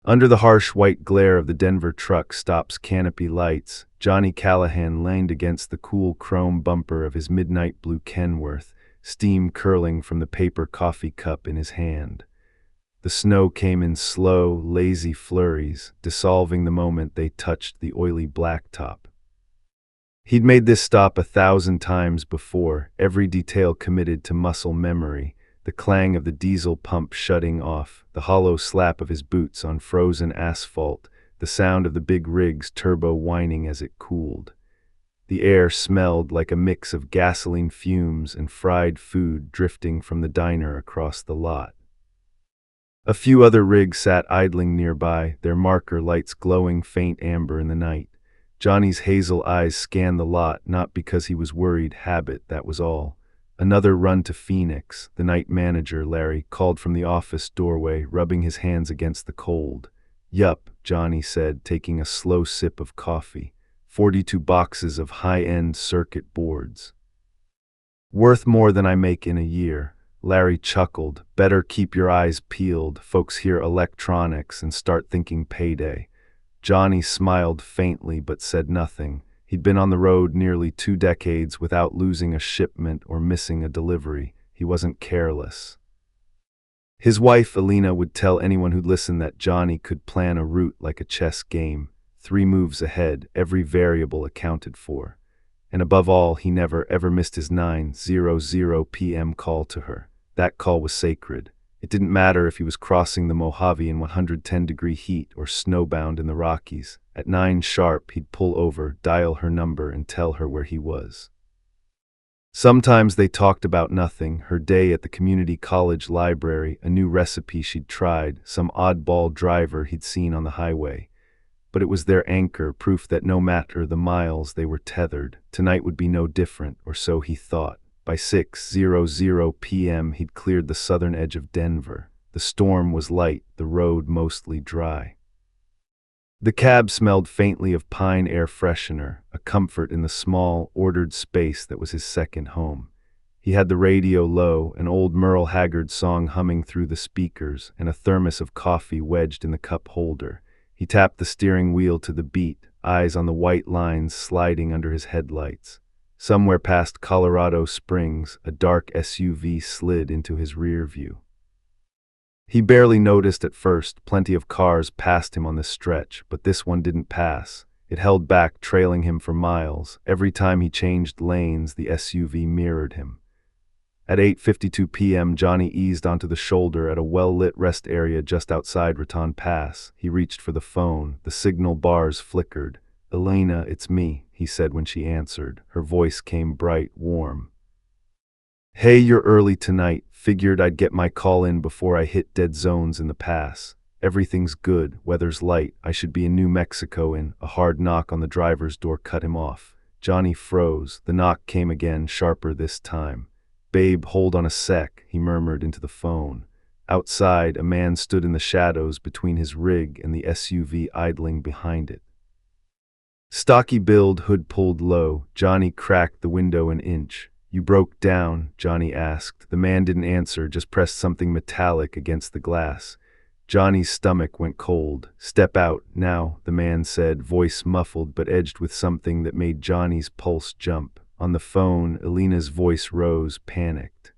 Under the harsh white glare of the Denver truck stop's canopy lights, Johnny Callahan leaned against the cool chrome bumper of his midnight blue Kenworth, steam curling from the paper coffee cup in his hand. The snow came in slow, lazy flurries, dissolving the moment they touched the oily blacktop. He'd made this stop 1,000 times before, every detail committed to muscle memory, the clang of the diesel pump shutting off, the hollow slap of his boots on frozen asphalt, the sound of the big rig's turbo whining as it cooled. The air smelled like a mix of gasoline fumes and fried food drifting from the diner across the lot. A few other rigs sat idling nearby, their marker lights glowing faint amber in the night. Johnny's hazel eyes scanned the lot, not because he was worried, habit, that was all. Another run to Phoenix, the night manager, Larry, called from the office doorway, rubbing his hands against the cold. Yup, Johnny said, taking a slow sip of coffee. 42 boxes of high-end circuit boards. Worth more than I make in a year. Larry chuckled. Better keep your eyes peeled. Folks hear electronics and start thinking payday. Johnny smiled faintly but said nothing. He'd been on the road nearly 2 decades without losing a shipment or missing a delivery. He wasn't careless. His wife, Alina, would tell anyone who'd listen that Johnny could plan a route like a chess game. 3 moves ahead, every variable accounted for. And above all, he never ever missed his 9:00 p.m. call to her. That call was sacred. It didn't matter if he was crossing the Mojave in 110-degree heat or snowbound in the Rockies. At 9 sharp, he'd pull over, dial her number, and tell her where he was. Sometimes they talked about nothing, her day at the community college library, a new recipe she'd tried, some oddball driver he'd seen on the highway. But it was their anchor, proof that no matter the miles they were tethered, tonight would be no different, or so he thought. By 6:00 p.m. he'd cleared the southern edge of Denver. The storm was light, the road mostly dry. The cab smelled faintly of pine air freshener, a comfort in the small, ordered space that was his second home. He had the radio low, an old Merle Haggard song humming through the speakers, and a thermos of coffee wedged in the cup holder. He tapped the steering wheel to the beat, eyes on the white lines sliding under his headlights. Somewhere past Colorado Springs, a dark SUV slid into his rear view. He barely noticed at first. Plenty of cars passed him on the stretch, but this one didn't pass. It held back, trailing him for miles. Every time he changed lanes, the SUV mirrored him. At 8:52 p.m., Johnny eased onto the shoulder at a well-lit rest area just outside Raton Pass. He reached for the phone. The signal bars flickered. "Elena, it's me," he said when she answered. Her voice came bright, warm. "Hey, you're early tonight. Figured I'd get my call in before I hit dead zones in the pass. Everything's good, weather's light. I should be in New Mexico in." A hard knock on the driver's door cut him off. Johnny froze. The knock came again, sharper this time. "Babe, hold on a sec," he murmured into the phone. Outside, a man stood in the shadows between his rig and the SUV idling behind it. Stocky build, hood pulled low. Johnny cracked the window an inch. "You broke down?" Johnny asked. The man didn't answer, just pressed something metallic against the glass. Johnny's stomach went cold. "Step out, now," the man said, voice muffled but edged with something that made Johnny's pulse jump. On the phone, Elena's voice rose, panicked.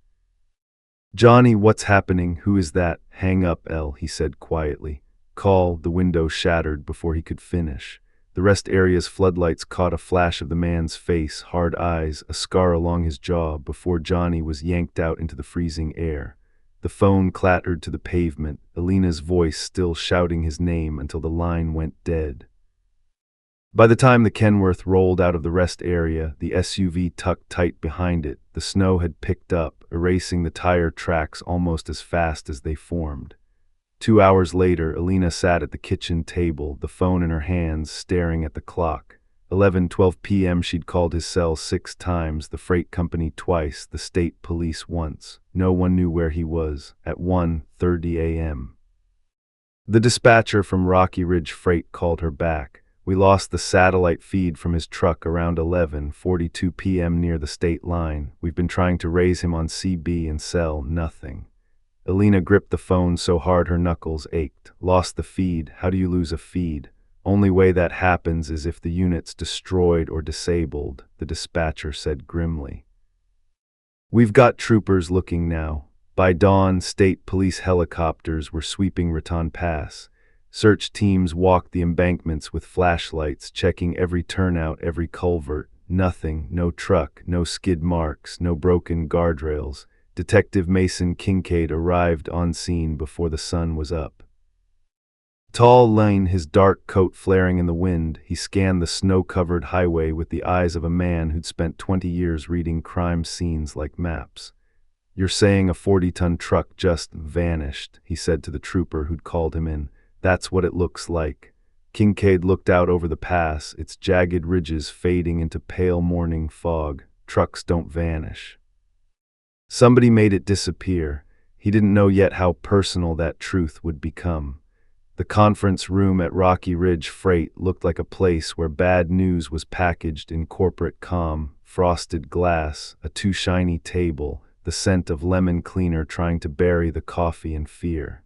"Johnny, what's happening? Who is that?" "Hang up, Elle," he said quietly. "Call." The window shattered before he could finish. The rest area's floodlights caught a flash of the man's face, hard eyes, a scar along his jaw, before Johnny was yanked out into the freezing air. The phone clattered to the pavement, Elena's voice still shouting his name until the line went dead. By the time the Kenworth rolled out of the rest area, the SUV tucked tight behind it, the snow had picked up, erasing the tire tracks almost as fast as they formed. 2 hours later, Elena sat at the kitchen table, the phone in her hands, staring at the clock. 11:12 p.m. She'd called his cell 6 times, the freight company twice, the state police once. No one knew where he was. At 1:30 a.m. The dispatcher from Rocky Ridge Freight called her back. "We lost the satellite feed from his truck around 11:42 p.m. near the state line. We've been trying to raise him on CB and cell, nothing." Alina gripped the phone so hard her knuckles ached. Lost the feed. How do you lose a feed? Only way that happens is if the unit's destroyed or disabled, the dispatcher said grimly. We've got troopers looking now. By dawn, state police helicopters were sweeping Raton Pass. Search teams walked the embankments with flashlights, checking every turnout, every culvert. Nothing, no truck, no skid marks, no broken guardrails. Detective Mason Kincaid arrived on scene before the sun was up. Tall, lean, his dark coat flaring in the wind, he scanned the snow-covered highway with the eyes of a man who'd spent 20 years reading crime scenes like maps. You're saying a 40-ton truck just vanished, he said to the trooper who'd called him in. That's what it looks like. Kincaid looked out over the pass, its jagged ridges fading into pale morning fog. Trucks don't vanish. Somebody made it disappear. He didn't know yet how personal that truth would become. The conference room at Rocky Ridge Freight looked like a place where bad news was packaged in corporate calm, frosted glass, a too shiny table, the scent of lemon cleaner trying to bury the coffee in fear.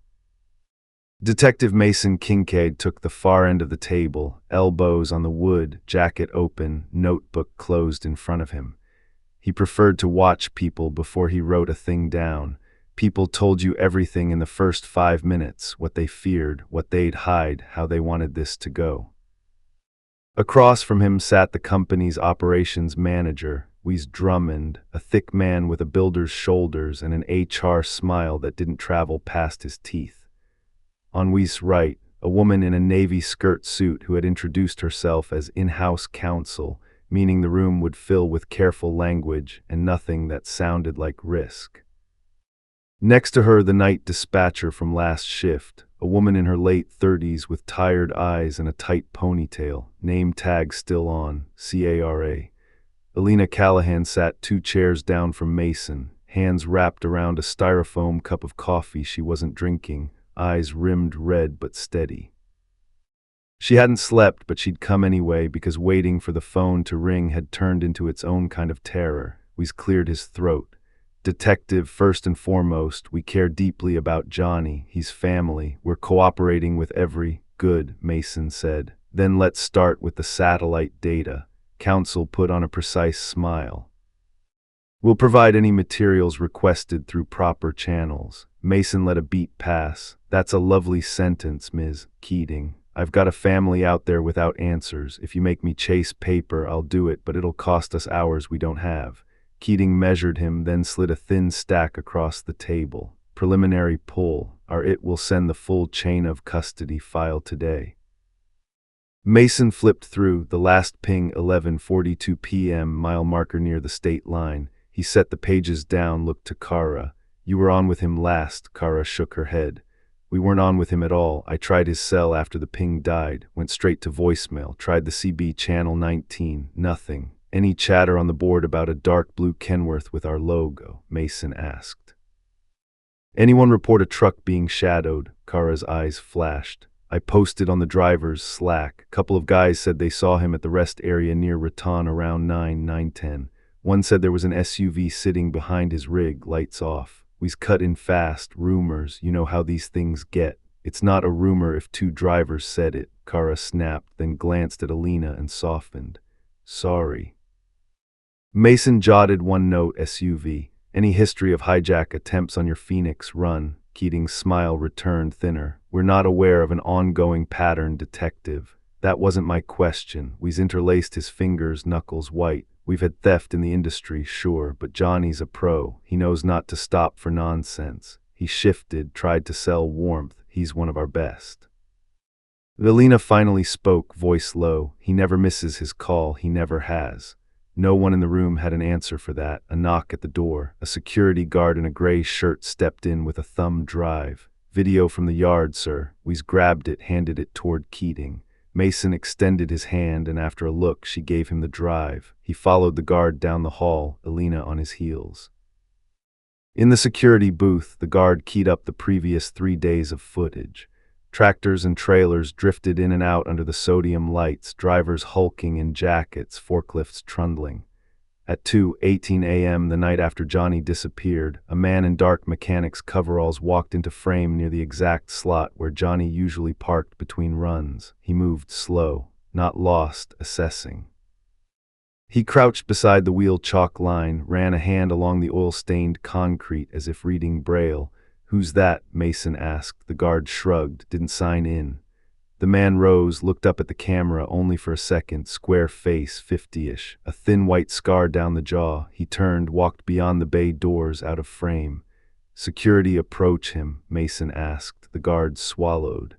Detective Mason Kincaid took the far end of the table, elbows on the wood, jacket open, notebook closed in front of him. He preferred to watch people before he wrote a thing down. People told you everything in the first 5 minutes, what they feared, what they'd hide, how they wanted this to go. Across from him sat the company's operations manager, Wes Drummond, a thick man with a builder's shoulders and an HR smile that didn't travel past his teeth. On Wes' right, a woman in a navy skirt suit who had introduced herself as in-house counsel, meaning the room would fill with careful language and nothing that sounded like risk. Next to her, the night dispatcher from last shift, a woman in her late 30s with tired eyes and a tight ponytail, name tag still on, CARA. Alina Callahan sat 2 chairs down from Mason, hands wrapped around a styrofoam cup of coffee she wasn't drinking, eyes rimmed red but steady. She hadn't slept, but she'd come anyway because waiting for the phone to ring had turned into its own kind of terror. Wes cleared his throat. Detective, first and foremost, we care deeply about Johnny, he's family. We're cooperating with every good, Mason said. Then let's start with the satellite data. Counsel put on a precise smile. We'll provide any materials requested through proper channels. Mason let a beat pass. That's a lovely sentence, Ms. Keating. I've got a family out there without answers. If you make me chase paper, I'll do it, but it'll cost us hours we don't have. Keating measured him, then slid a thin stack across the table. Preliminary pull. Our it will send the full chain of custody file today. Mason flipped through, the last ping 11:42 p.m. mile marker near the state line. He set the pages down, looked to Kara. You were on with him last, Kara shook her head. We weren't on with him at all. I tried his cell after the ping died, went straight to voicemail, tried the CB channel 19, nothing. Any chatter on the board about a dark blue Kenworth with our logo? Mason asked. Anyone report a truck being shadowed? Kara's eyes flashed. I posted on the driver's Slack. Couple of guys said they saw him at the rest area near Raton around 9:10. One said there was an SUV sitting behind his rig, lights off. We's cut in fast, rumors, you know how these things get. It's not a rumor if 2 drivers said it, Kara snapped, then glanced at Alina and softened. Sorry. Mason jotted one note, SUV. Any history of hijack attempts on your Phoenix run? Keating's smile returned thinner. We're not aware of an ongoing pattern, detective. That wasn't my question. We's interlaced his fingers, knuckles white. We've had theft in the industry, sure, but Johnny's a pro. He knows not to stop for nonsense. He shifted, tried to sell warmth. He's one of our best. Alina finally spoke, voice low. He never misses his call. He never has. No one in the room had an answer for that. A knock at the door. A security guard in a gray shirt stepped in with a thumb drive. Video from the yard, sir. Wes grabbed it, handed it toward Keating. Mason extended his hand, and after a look, she gave him the drive. He followed the guard down the hall, Alina on his heels. In the security booth, the guard keyed up the previous 3 days of footage. Tractors and trailers drifted in and out under the sodium lights, drivers hulking in jackets, forklifts trundling. At 2:18 a.m. the night after Johnny disappeared, a man in dark mechanic's coveralls walked into frame near the exact slot where Johnny usually parked between runs. He moved slow, not lost, assessing. He crouched beside the wheel chalk line, ran a hand along the oil-stained concrete as if reading Braille. "Who's that?" Mason asked. The guard shrugged, didn't sign in. The man rose, looked up at the camera only for a second, square face, 50-ish, a thin white scar down the jaw. He turned, walked beyond the bay doors, out of frame. "Security approach him?" Mason asked. The guard swallowed.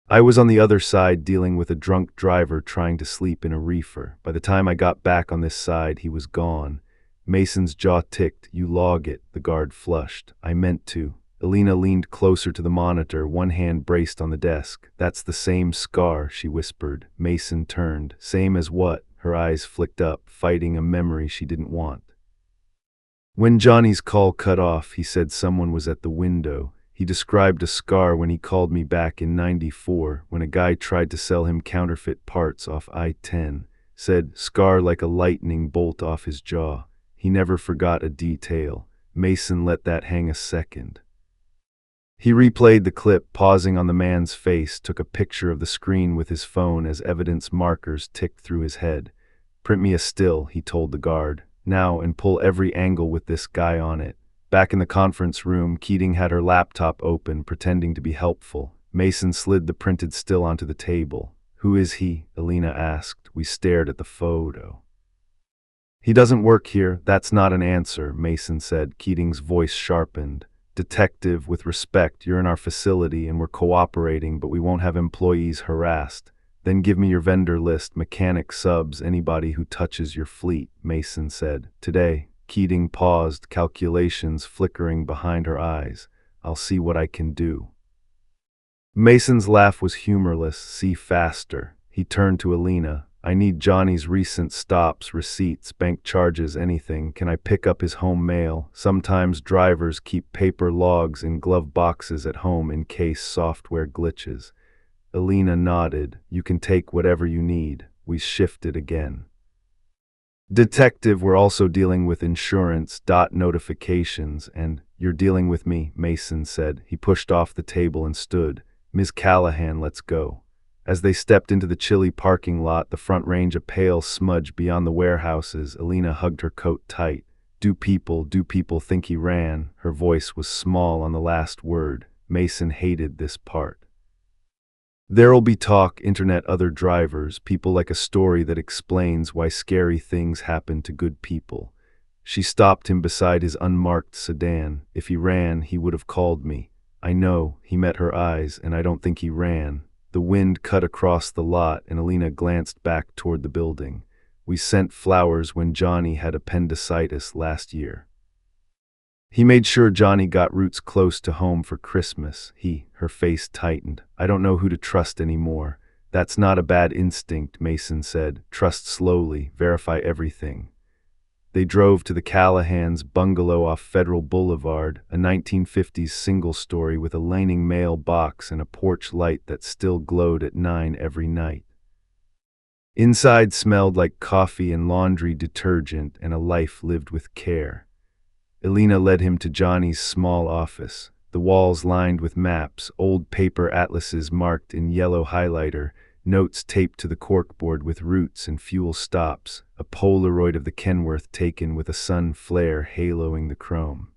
"I was on the other side dealing with a drunk driver trying to sleep in a reefer. By the time I got back on this side, he was gone." Mason's jaw ticked. "You log it." The guard flushed. "I meant to." Alina leaned closer to the monitor, one hand braced on the desk. "That's the same scar," she whispered. Mason turned. "Same as what?" Her eyes flicked up, fighting a memory she didn't want. When Johnny's call cut off, he said someone was at the window. He described a scar when he called me back in '94, when a guy tried to sell him counterfeit parts off I-10. Said, "Scar like a lightning bolt off his jaw." He never forgot a detail. Mason let that hang a second. He replayed the clip, pausing on the man's face, took a picture of the screen with his phone as evidence markers ticked through his head. "Print me a still," he told the guard. "Now, and pull every angle with this guy on it." Back in the conference room, Keating had her laptop open, pretending to be helpful. Mason slid the printed still onto the table. "Who is he?" Alina asked. We stared at the photo. "He doesn't work here." "That's not an answer," Mason said. Keating's voice sharpened. "Detective, with respect, you're in our facility and we're cooperating, but we won't have employees harassed." "Then give me your vendor list, mechanic, subs, anybody who touches your fleet," Mason said. "Today." Keating paused, calculations flickering behind her eyes. "I'll see what I can do." Mason's laugh was humorless. "See faster." He turned to Alina. "I need Johnny's recent stops, receipts, bank charges, anything. Can I pick up his home mail? Sometimes drivers keep paper logs in glove boxes at home in case software glitches." Alina nodded. "You can take whatever you need." We shifted again. "Detective, we're also dealing with insurance, notifications, and—" "You're dealing with me," Mason said. He pushed off the table and stood. "Ms. Callahan, let's go." As they stepped into the chilly parking lot, the front range a pale smudge beyond the warehouses, Alina hugged her coat tight. Do people think he ran?" Her voice was small on the last word. Mason hated this part. "There'll be talk, internet, other drivers. People like a story that explains why scary things happen to good people." She stopped him beside his unmarked sedan. "If he ran, he would have called me." "I know." He met her eyes, "and I don't think he ran." The wind cut across the lot, and Alina glanced back toward the building. "We sent flowers when Johnny had appendicitis last year. He made sure Johnny got roots close to home for Christmas." Her face tightened. "I don't know who to trust anymore." "That's not a bad instinct," Mason said. "Trust slowly, verify everything." They drove to the Callahans' bungalow off Federal Boulevard, a 1950s single-story with a leaning mail box and a porch light that still glowed at 9 every night. Inside smelled like coffee and laundry detergent and a life lived with care. Alina led him to Johnny's small office. The walls lined with maps, old paper atlases marked in yellow highlighter, notes taped to the corkboard with routes and fuel stops, a Polaroid of the Kenworth taken with a sun flare haloing the chrome.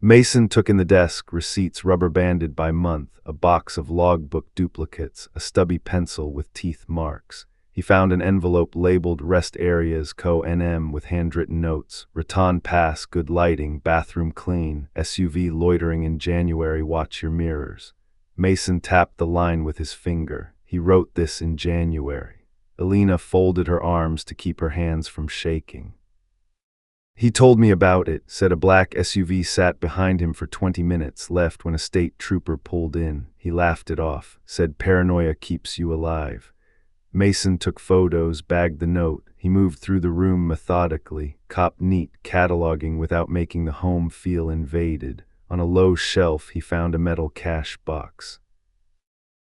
Mason took in the desk, receipts rubber-banded by month, a box of logbook duplicates, a stubby pencil with teeth marks. He found an envelope labeled Rest Areas Co-NM with handwritten notes. Raton Pass, good lighting, bathroom clean, SUV loitering in January, watch your mirrors. Mason tapped the line with his finger. He wrote this in January. Alina folded her arms to keep her hands from shaking. "He told me about it," said. A black SUV sat behind him for 20 minutes, left when a state trooper pulled in. He laughed it off, said paranoia keeps you alive. Mason took photos, bagged the note. He moved through the room methodically, cop neat, cataloging without making the home feel invaded. On a low shelf, he found a metal cash box.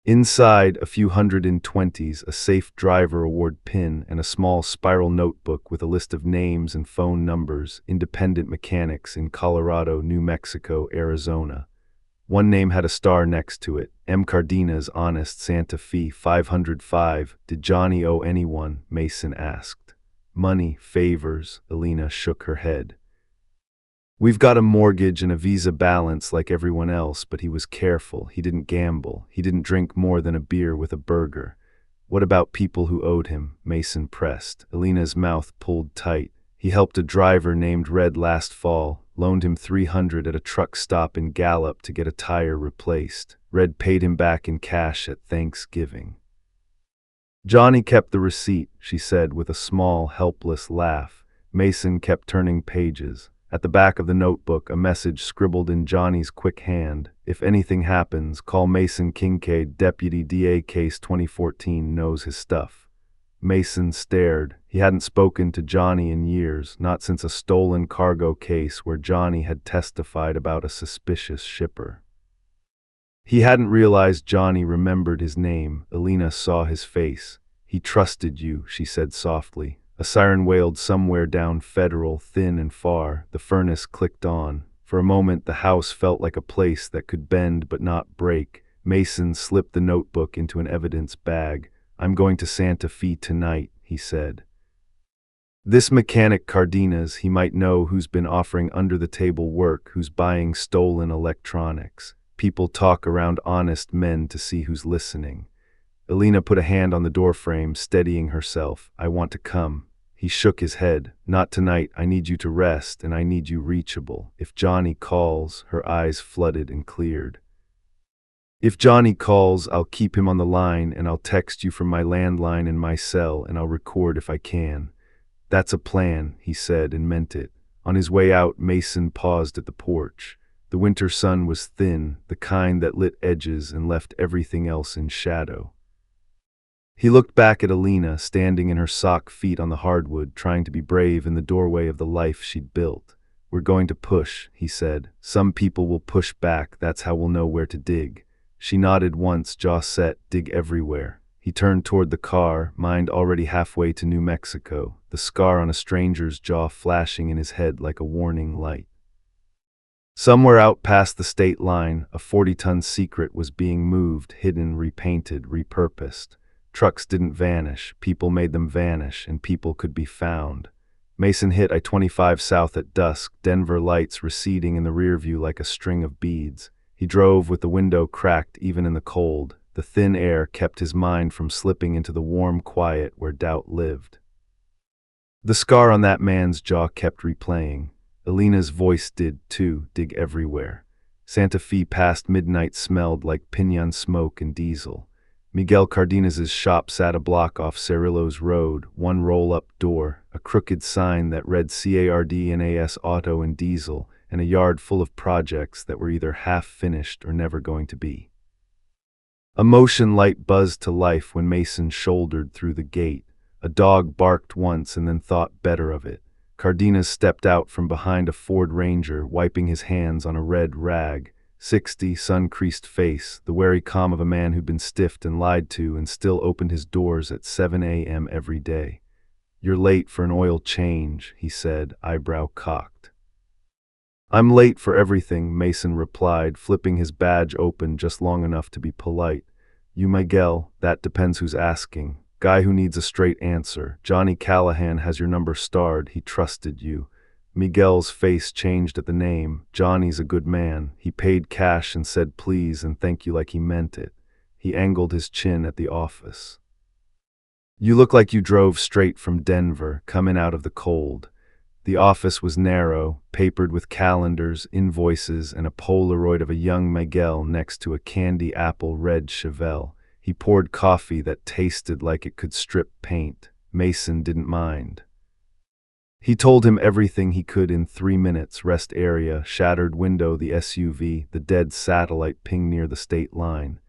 Inside, a few 120s, a safe driver award pin, and a small spiral notebook with a list of names and phone numbers, independent mechanics in Colorado, New Mexico, Arizona. One name had a star next to it, M. Cardenas, Honest, Santa Fe, 505. Did Johnny owe anyone? Mason asked. Money, favors, Alina shook her head. We've got a mortgage and a Visa balance like everyone else, but he was careful. He didn't gamble. He didn't drink more than a beer with a burger. What about people who owed him? Mason pressed. Alina's mouth pulled tight. He helped a driver named Red last fall, loaned him $300 at a truck stop in Gallup to get a tire replaced. Red paid him back in cash at Thanksgiving. Johnny kept the receipt, she said with a small, helpless laugh. Mason kept turning pages. At the back of the notebook, a message scribbled in Johnny's quick hand. If anything happens, call Mason Kincaid, Deputy DA, Case 2014, knows his stuff. Mason stared. He hadn't spoken to Johnny in years, not since a stolen cargo case where Johnny had testified about a suspicious shipper. He hadn't realized Johnny remembered his name. Alina saw his face. He trusted you, she said softly. A siren wailed somewhere down Federal, thin and far. The furnace clicked on. For a moment, the house felt like a place that could bend but not break. Mason slipped the notebook into an evidence bag. I'm going to Santa Fe tonight, he said. This mechanic Cardenas, he might know who's been offering under-the-table work, who's buying stolen electronics. People talk around honest men to see who's listening. Alina put a hand on the doorframe, steadying herself. I want to come. He shook his head. Not tonight. I need you to rest, and I need you reachable. If Johnny calls, her eyes flooded and cleared. If Johnny calls, I'll keep him on the line, and I'll text you from my landline in my cell, and I'll record if I can. That's a plan, he said, and meant it. On his way out, Mason paused at the porch. The winter sun was thin, the kind that lit edges and left everything else in shadow. He looked back at Alina, standing in her sock feet on the hardwood, trying to be brave in the doorway of the life she'd built. We're going to push, he said. Some people will push back, that's how we'll know where to dig. She nodded once, jaw set, dig everywhere. He turned toward the car, mind already halfway to New Mexico, the scar on a stranger's jaw flashing in his head like a warning light. Somewhere out past the state line, a 40-ton secret was being moved, hidden, repainted, repurposed. Trucks didn't vanish, people made them vanish, and people could be found. Mason hit I-25 south at dusk, Denver lights receding in the rearview like a string of beads. He drove with the window cracked even in the cold. The thin air kept his mind from slipping into the warm quiet where doubt lived. The scar on that man's jaw kept replaying. Alina's voice did too, dig everywhere. Santa Fe past midnight smelled like pinon smoke and diesel. Miguel Cardenas's shop sat a block off Cerrillo's Road, one roll-up door, a crooked sign that read CARDNAS Auto and Diesel, and a yard full of projects that were either half-finished or never going to be. A motion light buzzed to life when Mason shouldered through the gate. A dog barked once and then thought better of it. Cardenas stepped out from behind a Ford Ranger, wiping his hands on a red rag. 60, sun-creased face, the wary calm of a man who'd been stiffed and lied to and still opened his doors at 7 a.m. every day. You're late for an oil change, he said, eyebrow cocked. I'm late for everything, Mason replied, flipping his badge open just long enough to be polite. You Miguel, that depends who's asking. Guy who needs a straight answer. Johnny Callahan has your number starred, he trusted you. Miguel's face changed at the name. Johnny's a good man. He paid cash and said please and thank you like he meant it. He angled his chin at the office. You look like you drove straight from Denver, coming out of the cold. The office was narrow, papered with calendars, invoices, and a Polaroid of a young Miguel next to a candy apple red Chevelle. He poured coffee that tasted like it could strip paint. Mason didn't mind. He told him everything he could in 3 minutes: rest area, shattered window, the SUV, the dead satellite ping near the state line.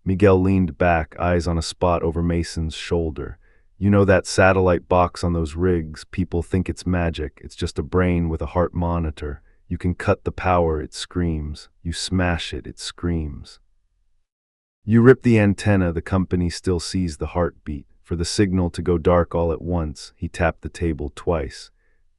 Miguel leaned back, eyes on a spot over Mason's shoulder. You know that satellite box on those rigs? People think it's magic. It's just a brain with a heart monitor. You can cut the power, it screams. You smash it, it screams. You rip the antenna, the company still sees the heartbeat. For the signal to go dark all at once, he tapped the table twice.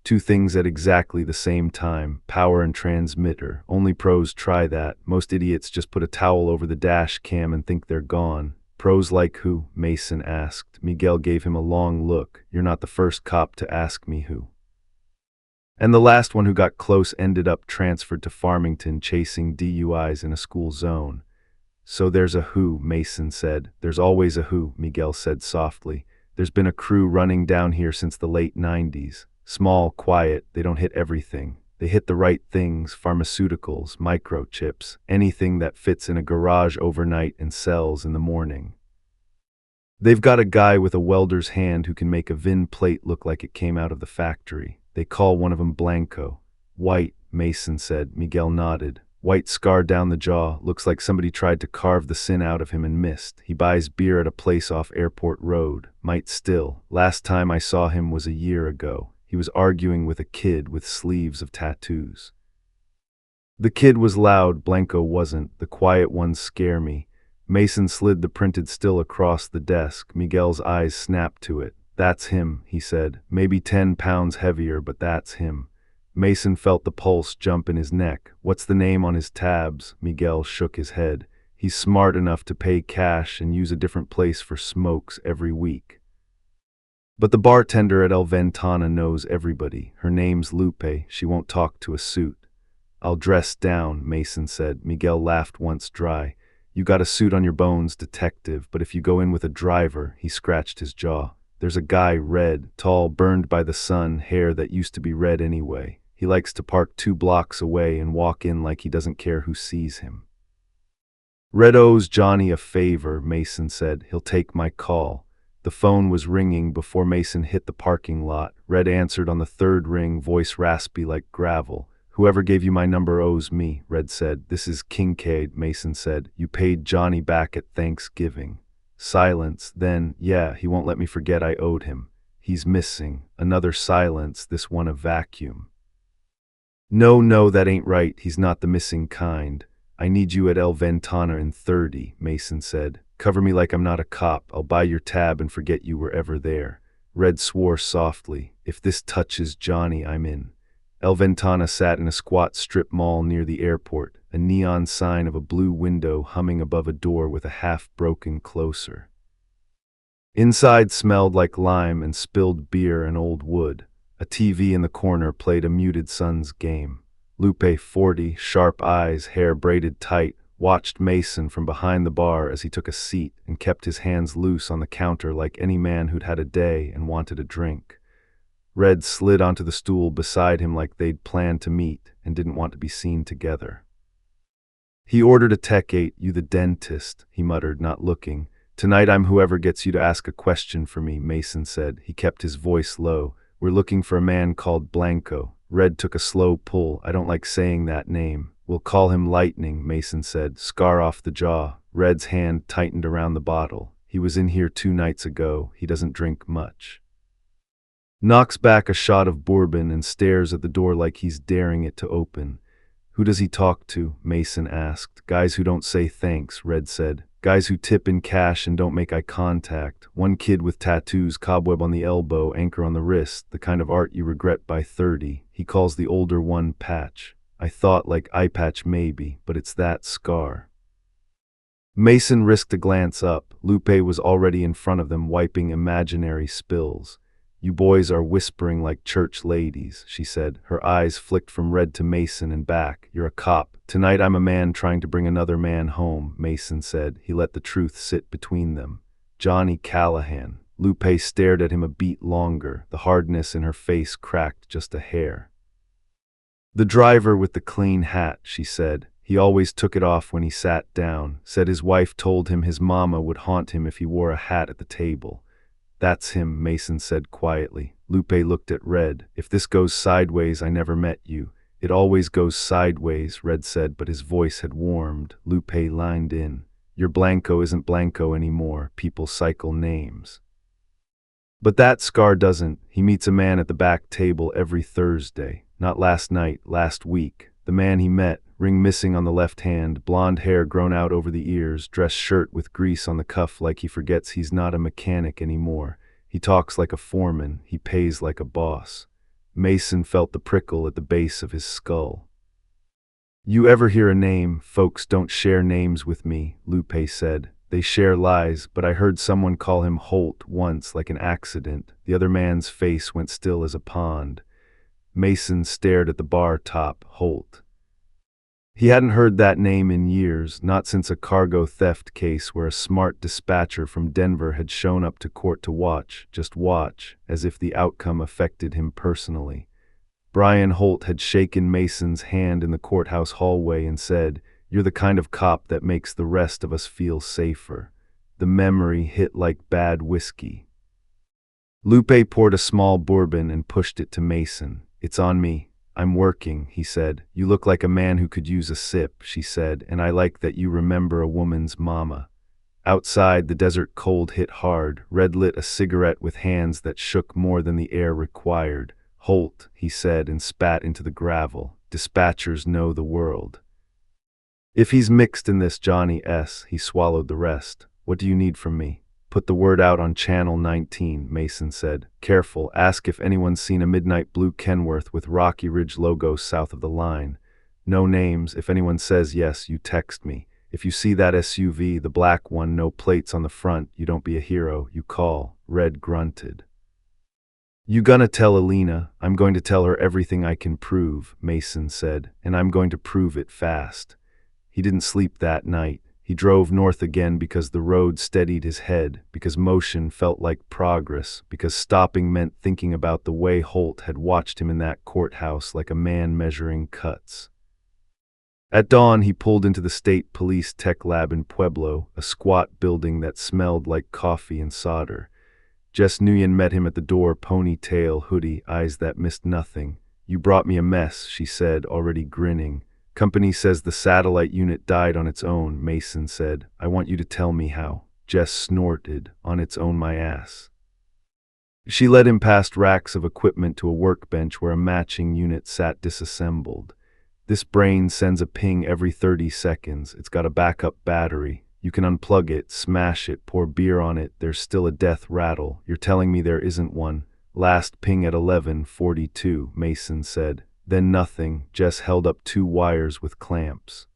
Two things at exactly the same time, power and transmitter. Only pros try that. Most idiots just put a towel over the dash cam and think they're gone. Pros like who? Mason asked. Miguel gave him a long look. You're not the first cop to ask me who. And the last one who got close ended up transferred to Farmington chasing DUIs in a school zone. So there's a who, Mason said. There's always a who, Miguel said softly. There's been a crew running down here since the late 90s. Small, quiet, they don't hit everything. They hit the right things, pharmaceuticals, microchips, anything that fits in a garage overnight and sells in the morning. They've got a guy with a welder's hand who can make a VIN plate look like it came out of the factory. They call one of them Blanco. White, Mason said. Miguel nodded. White scar down the jaw, looks like somebody tried to carve the sin out of him and missed. He buys beer at a place off Airport Road. Might still. Last time I saw him was a year ago. He was arguing with a kid with sleeves of tattoos. The kid was loud, Blanco wasn't. The quiet ones scare me. Mason slid the printed still across the desk. Miguel's eyes snapped to it. That's him, he said. Maybe 10 pounds heavier, but that's him. Mason felt the pulse jump in his neck. What's the name on his tabs? Miguel shook his head. He's smart enough to pay cash and use a different place for smokes every week. But the bartender at El Ventana knows everybody. Her name's Lupe. She won't talk to a suit. I'll dress down, Mason said. Miguel laughed once dry. You got a suit on your bones, detective, but if you go in with a driver, he scratched his jaw. There's a guy, red, tall, burned by the sun, hair that used to be red anyway. He likes to park 2 blocks away and walk in like he doesn't care who sees him. Red owes Johnny a favor, Mason said. He'll take my call. The phone was ringing before Mason hit the parking lot. Red answered on the 3rd ring, voice raspy like gravel. Whoever gave you my number owes me, Red said. This is Kincaid, Mason said. You paid Johnny back at Thanksgiving. Silence. Then, yeah, he won't let me forget I owed him. He's missing. Another silence, this one a vacuum. No, that ain't right. He's not the missing kind. I need you at El Ventana in 30, Mason said. Cover me like I'm not a cop. I'll buy your tab and forget you were ever there. Red swore softly. If this touches Johnny, I'm in. El Ventana sat in a squat strip mall near the airport, a neon sign of a blue window humming above a door with a half-broken closer. Inside smelled like lime and spilled beer and old wood. A TV in the corner played a muted Suns game. Lupe, 40, sharp eyes, hair braided tight, watched Mason from behind the bar as he took a seat and kept his hands loose on the counter like any man who'd had a day and wanted a drink. Red slid onto the stool beside him like they'd planned to meet and didn't want to be seen together. He ordered a Tech 8, you the dentist, he muttered, not looking. Tonight I'm whoever gets you to ask a question for me, Mason said. He kept his voice low. We're looking for a man called Blanco. Red took a slow pull. I don't like saying that name. We'll call him Lightning, Mason said. Scar off the jaw. Red's hand tightened around the bottle. He was in here 2 nights ago. He doesn't drink much. Knocks back a shot of bourbon and stares at the door like he's daring it to open. Who does he talk to? Mason asked. Guys who don't say thanks, Red said. Guys who tip in cash and don't make eye contact. One kid with tattoos, cobweb on the elbow, anchor on the wrist, the kind of art you regret by 30. He calls the older one Patch. I thought like eye patch maybe, but it's that scar. Mason risked a glance up. Lupe was already in front of them, wiping imaginary spills. You boys are whispering like church ladies, she said. Her eyes flicked from Red to Mason and back. You're a cop. Tonight I'm a man trying to bring another man home, Mason said. He let the truth sit between them. Johnny Callahan. Lupe stared at him a beat longer. The hardness in her face cracked just a hair. The driver with the clean hat, she said. He always took it off when he sat down. Said his wife told him his mama would haunt him if he wore a hat at the table. That's him, Mason said quietly. Lupe looked at Red. If this goes sideways, I never met you. It always goes sideways, Red said, but his voice had warmed. Lupe lined in. Your Blanco isn't Blanco anymore. People cycle names. But that Scar doesn't. He meets a man at the back table every Thursday. Not last night, last week. The man he met, ring missing on the left hand, blonde hair grown out over the ears, dress shirt with grease on the cuff like he forgets he's not a mechanic anymore. He talks like a foreman, he pays like a boss. Mason felt the prickle at the base of his skull. You ever hear a name? Folks don't share names with me, Lupe said. They share lies, but I heard someone call him Holt once like an accident. The other man's face went still as a pond. Mason stared at the bar top. Holt. He hadn't heard that name in years, not since a cargo theft case where a smart dispatcher from Denver had shown up to court to watch, just watch, as if the outcome affected him personally. Brian Holt had shaken Mason's hand in the courthouse hallway and said, "You're the kind of cop that makes the rest of us feel safer." The memory hit like bad whiskey. Lupe poured a small bourbon and pushed it to Mason. "It's on me. I'm working," he said. "You look like a man who could use a sip," she said, "and I like that you remember a woman's mama." Outside, the desert cold hit hard. Red lit a cigarette with hands that shook more than the air required. "Holt," he said and spat into the gravel. "Dispatchers know the world. If he's mixed in this, Johnny S." He swallowed the rest. "What do you need from me?" "Put the word out on Channel 19, Mason said. "Careful, ask if anyone's seen a midnight blue Kenworth with Rocky Ridge logo south of the line. No names. If anyone says yes, you text me. If you see that SUV, the black one, no plates on the front, you don't be a hero, you call." Red grunted. "You gonna tell Alina?" "I'm going to tell her everything I can prove," Mason said, "and I'm going to prove it fast." He didn't sleep that night. He drove north again because the road steadied his head, because motion felt like progress, because stopping meant thinking about the way Holt had watched him in that courthouse like a man measuring cuts. At dawn, he pulled into the State Police Tech Lab in Pueblo, a squat building that smelled like coffee and solder. Jess Nguyen met him at the door, ponytail, hoodie, eyes that missed nothing. "You brought me a mess," she said, already grinning. "Company says the satellite unit died on its own," Mason said. "I want you to tell me how." Jess snorted. "On its own, my ass." She led him past racks of equipment to a workbench where a matching unit sat disassembled. "This brain sends a ping every 30 seconds. It's got a backup battery. You can unplug it, smash it, pour beer on it. There's still a death rattle. You're telling me there isn't one?" "Last ping at 11:42, Mason said. Then nothing. Jess held up 2 wires with clamps.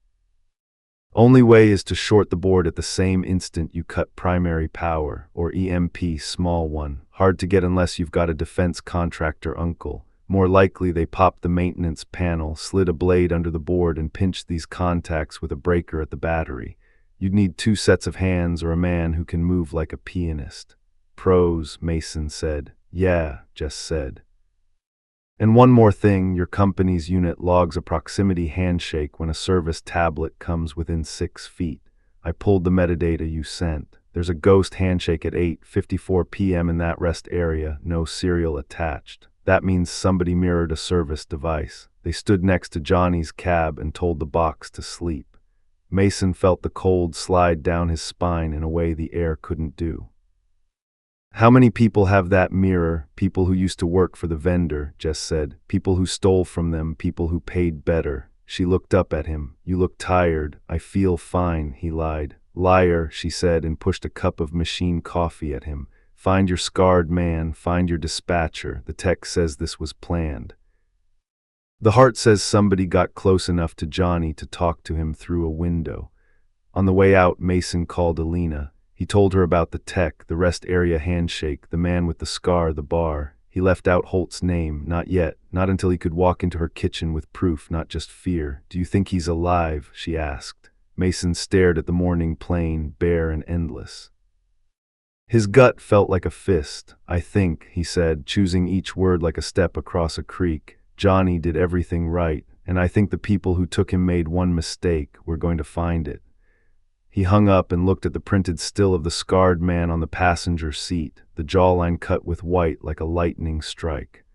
"Only way is to short the board at the same instant you cut primary power, or EMP, small one. Hard to get unless you've got a defense contractor uncle. More likely they popped the maintenance panel, slid a blade under the board and pinched these contacts with a breaker at the battery. You'd need 2 sets of hands or a man who can move like a pianist." "Pros," Mason said. "Yeah," Jess said. "And one more thing, your company's unit logs a proximity handshake when a service tablet comes within 6 feet. I pulled the metadata you sent. There's a ghost handshake at 8:54 p.m. in that rest area, no serial attached. That means somebody mirrored a service device. They stood next to Johnny's cab and told the box to sleep." Mason felt the cold slide down his spine in a way the air couldn't do. "How many people have that mirror?" "People who used to work for the vendor," Jess said. "People who stole from them, people who paid better." She looked up at him. "You look tired." "I feel fine," he lied. "Liar," she said and pushed a cup of machine coffee at him. "Find your scarred man, find your dispatcher. The text says this was planned. The heart says somebody got close enough to Johnny to talk to him through a window." On the way out, Mason called Alina. He told her about the tech, the rest area handshake, the man with the scar, the bar. He left out Holt's name, not yet, not until he could walk into her kitchen with proof, not just fear. "Do you think he's alive?" she asked. Mason stared at the morning plain, bare and endless. His gut felt like a fist. "I think," he said, choosing each word like a step across a creek, "Johnny did everything right, and I think the people who took him made one mistake. We're going to find it." He hung up and looked at the printed still of the scarred man on the passenger seat, the jawline cut with white like a lightning strike.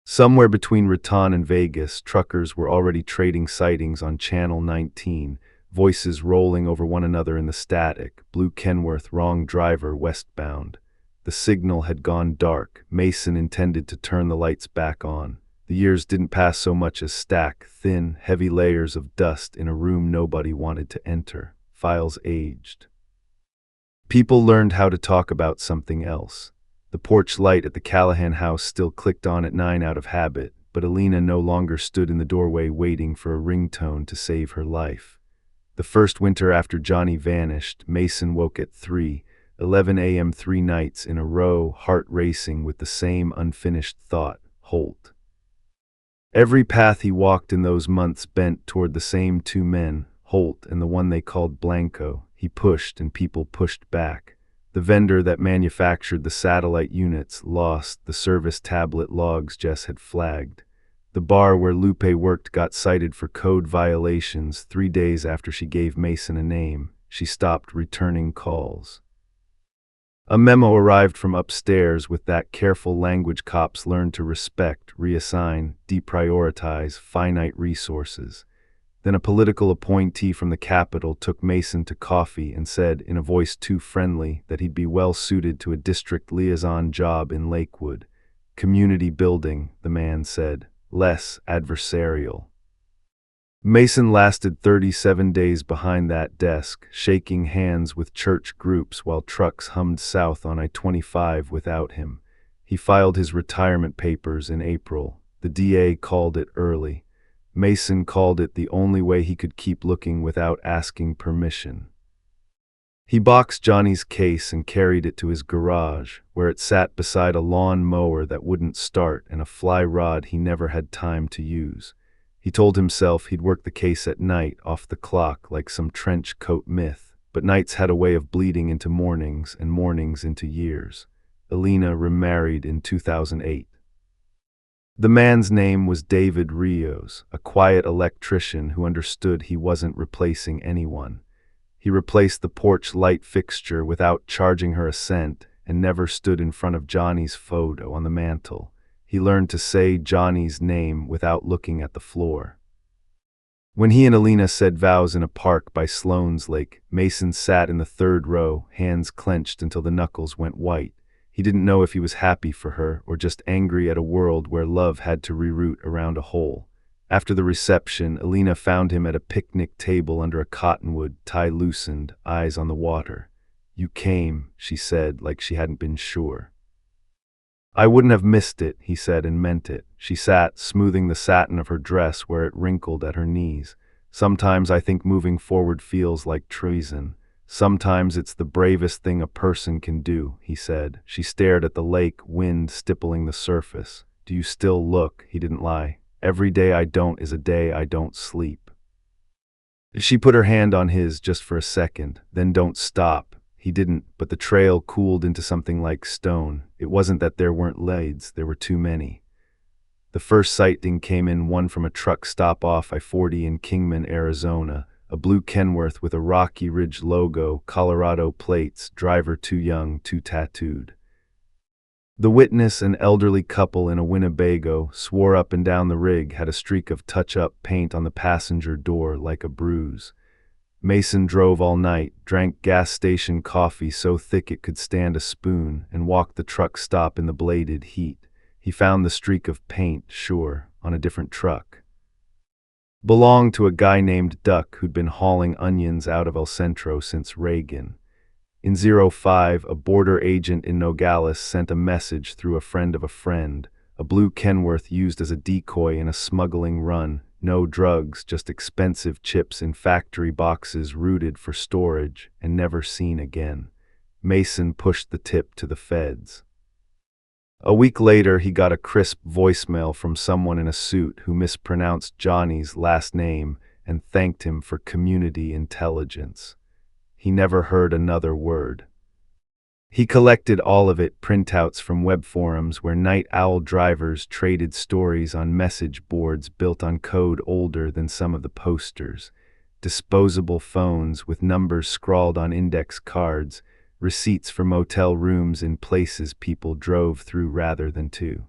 Somewhere between Raton and Vegas, truckers were already trading sightings on Channel 19, voices rolling over one another in the static. "Blue Kenworth, wrong driver, westbound." The signal had gone dark. Mason intended to turn the lights back on. The years didn't pass so much as stack thin, heavy layers of dust in a room nobody wanted to enter. Files aged. People learned how to talk about something else. The porch light at the Callahan house still clicked on at 9 out of habit, but Alina no longer stood in the doorway waiting for a ringtone to save her life. The first winter after Johnny vanished, Mason woke at 3:11 a.m. 3 nights in a row, heart racing with the same unfinished thought: Holt. Every path he walked in those months bent toward the same two men, Holt and the one they called Blanco. He pushed and people pushed back. The vendor that manufactured the satellite units lost the service tablet logs Jess had flagged. The bar where Lupe worked got cited for code violations 3 days after she gave Mason a name. She stopped returning calls. A memo arrived from upstairs with that careful language cops learn to respect, reassign, deprioritize finite resources. Then a political appointee from the Capitol took Mason to coffee and said, in a voice too friendly, that he'd be well suited to a district liaison job in Lakewood. Community building, the man said, less adversarial. Mason lasted 37 days behind that desk, shaking hands with church groups while trucks hummed south on I-25 without him. He filed his retirement papers in April. The DA called it early. Mason called it the only way he could keep looking without asking permission. He boxed Johnny's case and carried it to his garage, where it sat beside a lawn mower that wouldn't start and a fly rod he never had time to use. He told himself he'd work the case at night, off the clock, like some trench coat myth, but nights had a way of bleeding into mornings and mornings into years. Alina remarried in 2008. The man's name was David Rios, a quiet electrician who understood he wasn't replacing anyone. He replaced the porch light fixture without charging her a cent and never stood in front of Johnny's photo on the mantel. He learned to say Johnny's name without looking at the floor. When he and Alina said vows in a park by Sloan's Lake, Mason sat in the third row, hands clenched until the knuckles went white. He didn't know if he was happy for her or just angry at a world where love had to reroute around a hole. After the reception, Alina found him at a picnic table under a cottonwood, tie loosened, eyes on the water. "You came," she said, like she hadn't been sure. "I wouldn't have missed it," he said, and meant it. She sat, smoothing the satin of her dress where it wrinkled at her knees. "Sometimes I think moving forward feels like treason. Sometimes it's the bravest thing a person can do," he said. She stared at the lake, wind stippling the surface. "Do you still look?" He didn't lie. "Every day I don't is a day I don't sleep." She put her hand on his just for a second, then "Don't stop." He didn't, but the trail cooled into something like stone. It wasn't that there weren't leads, there were too many. The first sighting came in one from a truck stop off I-40 in Kingman, Arizona. A blue Kenworth with a Rocky Ridge logo, Colorado plates, driver too young, too tattooed. The witness, an elderly couple in a Winnebago, swore up and down the rig had a streak of touch-up paint on the passenger door like a bruise. Mason drove all night, drank gas station coffee so thick it could stand a spoon, and walked the truck stop in the bladed heat. He found the streak of paint, sure, on a different truck. Belonged to a guy named Duck who'd been hauling onions out of El Centro since Reagan. In 05, a border agent in Nogales sent a message through a friend of a friend, a blue Kenworth used as a decoy in a smuggling run. No drugs, just expensive chips in factory boxes rooted for storage and never seen again. Mason pushed the tip to the feds. A week later, he got a crisp voicemail from someone in a suit who mispronounced Johnny's last name and thanked him for community intelligence. He never heard another word. He collected all of it, printouts from web forums where night owl drivers traded stories on message boards built on code older than some of the posters, disposable phones with numbers scrawled on index cards, receipts for motel rooms in places people drove through rather than to.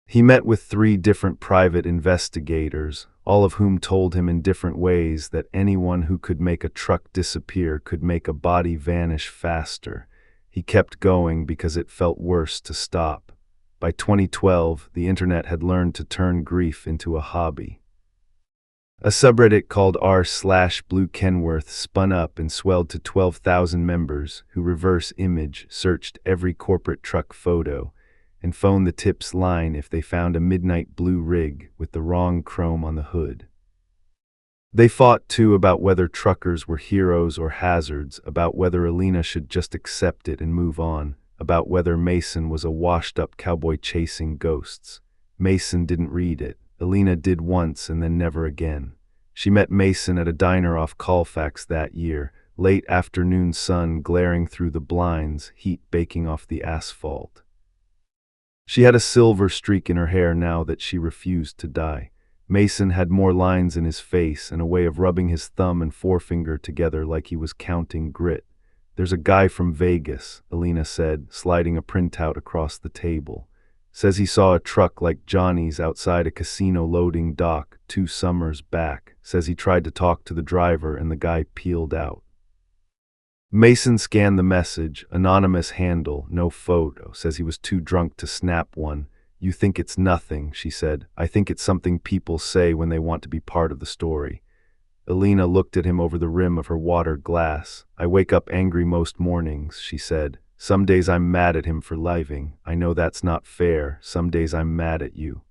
He met with 3 different private investigators, all of whom told him in different ways that anyone who could make a truck disappear could make a body vanish faster. He kept going because it felt worse to stop. By 2012, the internet had learned to turn grief into a hobby. A subreddit called r/Blue Kenworth spun up and swelled to 12,000 members who reverse image searched every corporate truck photo and phoned the tips line if they found a midnight blue rig with the wrong chrome on the hood. They fought, too, about whether truckers were heroes or hazards, about whether Alina should just accept it and move on, about whether Mason was a washed-up cowboy chasing ghosts. Mason didn't read it. Alina did once and then never again. She met Mason at a diner off Colfax that year, late afternoon sun glaring through the blinds, heat baking off the asphalt. She had a silver streak in her hair now that she refused to dye. Mason had more lines in his face and a way of rubbing his thumb and forefinger together like he was counting grit. "There's a guy from Vegas," Alina said, sliding a printout across the table. "Says he saw a truck like Johnny's outside a casino loading dock 2 summers back. Says he tried to talk to the driver and the guy peeled out." Mason scanned the message, anonymous handle, no photo, says he was too drunk to snap one. "You think it's nothing," she said. "I think it's something people say when they want to be part of the story." Alina looked at him over the rim of her water glass. "I wake up angry most mornings," she said. "Some days I'm mad at him for leaving. I know that's not fair. Some days I'm mad at you."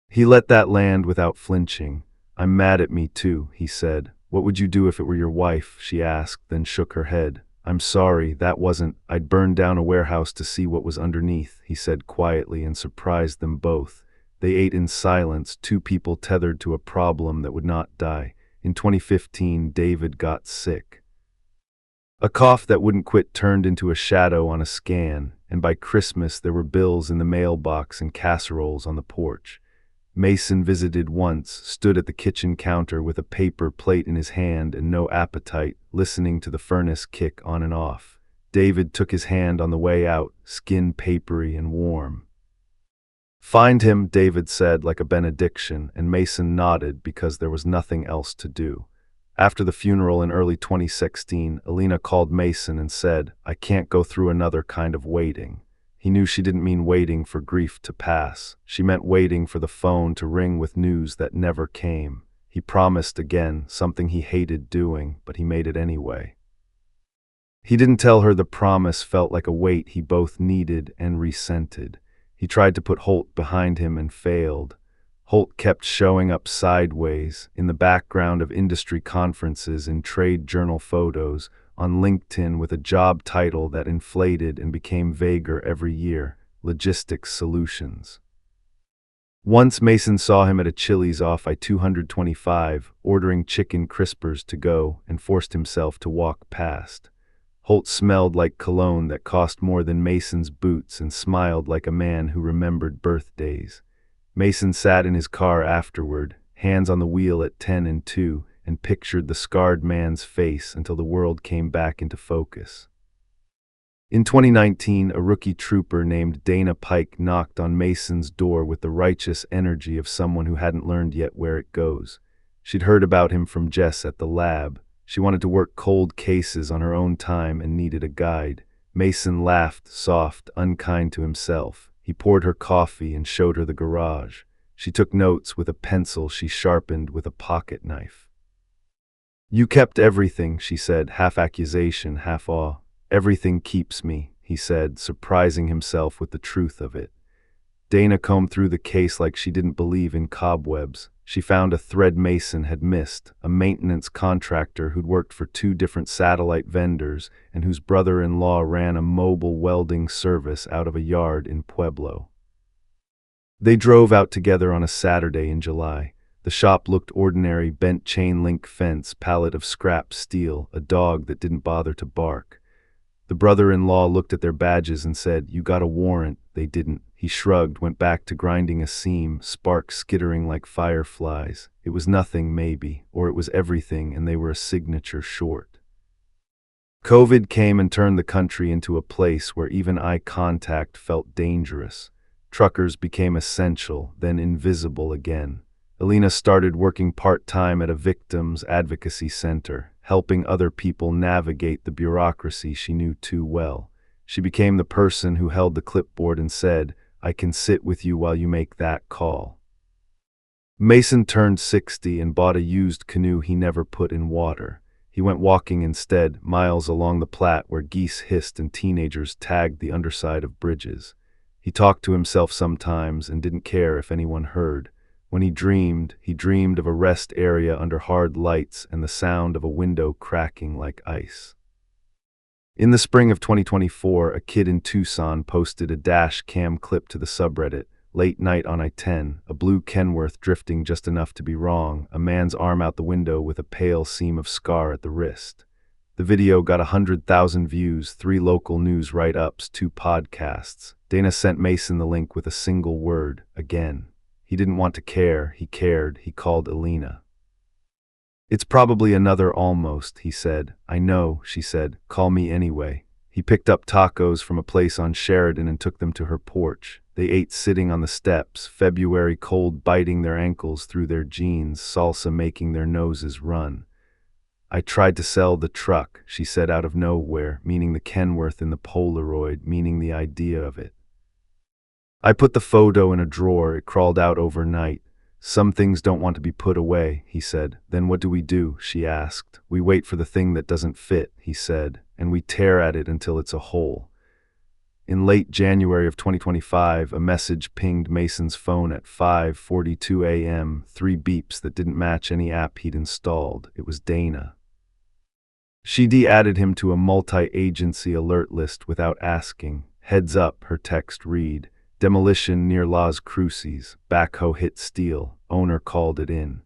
He let that land without flinching. "I'm mad at me too," he said. "What would you do if it were your wife?" she asked, then shook her head. "I'm sorry, that wasn't. I'd burn down a warehouse to see what was underneath," he said quietly and surprised them both. They ate in silence, 2 people tethered to a problem that would not die. In 2015, David got sick. A cough that wouldn't quit turned into a shadow on a scan, and by Christmas there were bills in the mailbox and casseroles on the porch. Mason visited once, stood at the kitchen counter with a paper plate in his hand and no appetite, listening to the furnace kick on and off. David took his hand on the way out, skin papery and warm. "Find him," David said like a benediction, and Mason nodded because there was nothing else to do. After the funeral in early 2016, Alina called Mason and said, "I can't go through another kind of waiting." He knew she didn't mean waiting for grief to pass. She meant waiting for the phone to ring with news that never came. He promised again, something he hated doing, but he made it anyway. He didn't tell her the promise felt like a weight he both needed and resented. He tried to put Holt behind him and failed. Holt kept showing up sideways, in the background of industry conferences and trade journal photos, on LinkedIn with a job title that inflated and became vaguer every year, Logistics Solutions. Once Mason saw him at a Chili's off I-225, ordering chicken crispers to go, and forced himself to walk past. Holt smelled like cologne that cost more than Mason's boots and smiled like a man who remembered birthdays. Mason sat in his car afterward, hands on the wheel at 10 and 2, and pictured the scarred man's face until the world came back into focus. In 2019, a rookie trooper named Dana Pike knocked on Mason's door with the righteous energy of someone who hadn't learned yet where it goes. She'd heard about him from Jess at the lab. She wanted to work cold cases on her own time and needed a guide. Mason laughed, soft, unkind to himself. He poured her coffee and showed her the garage. She took notes with a pencil she sharpened with a pocket knife. "You kept everything," she said, half accusation, half awe. "Everything keeps me," he said, surprising himself with the truth of it. Dana combed through the case like she didn't believe in cobwebs. She found a thread Mason had missed, a maintenance contractor who'd worked for 2 different satellite vendors and whose brother-in-law ran a mobile welding service out of a yard in Pueblo. They drove out together on a Saturday in July. The shop looked ordinary, bent chain-link fence, pallet of scrap steel, a dog that didn't bother to bark. The brother-in-law looked at their badges and said, "You got a warrant." They didn't. He shrugged, went back to grinding a seam, sparks skittering like fireflies. It was nothing, maybe, or it was everything, and they were a signature short. COVID came and turned the country into a place where even eye contact felt dangerous. Truckers became essential, then invisible again. Alina started working part-time at a victims advocacy center, helping other people navigate the bureaucracy she knew too well. She became the person who held the clipboard and said, I can sit with you while you make that call. Mason turned 60 and bought a used canoe he never put in water. He went walking instead, miles along the Platte where geese hissed and teenagers tagged the underside of bridges. He talked to himself sometimes and didn't care if anyone heard. When he dreamed of a rest area under hard lights and the sound of a window cracking like ice. In the spring of 2024, a kid in Tucson posted a dash cam clip to the subreddit. Late night on I-10, a blue Kenworth drifting just enough to be wrong, a man's arm out the window with a pale seam of scar at the wrist. The video got 100,000 views, 3 local news write-ups, 2 podcasts. Dana sent Mason the link with a single word, again. He didn't want to care, he cared, he called Alina. It's probably another almost, he said. I know, she said, call me anyway. He picked up tacos from a place on Sheridan and took them to her porch. They ate sitting on the steps, February cold biting their ankles through their jeans, salsa making their noses run. I tried to sell the truck, she said out of nowhere, meaning the Kenworth in the Polaroid, meaning the idea of it. I put the photo in a drawer, it crawled out overnight. Some things don't want to be put away, he said. Then what do we do, she asked. We wait for the thing that doesn't fit, he said, and we tear at it until it's a hole. In late January of 2025, a message pinged Mason's phone at 5:42 a.m., 3 beeps that didn't match any app he'd installed. It was Dana. She de-added him to a multi-agency alert list without asking. Heads up, her text read. Demolition near Las Cruces. Backhoe hit steel. Owner called it in.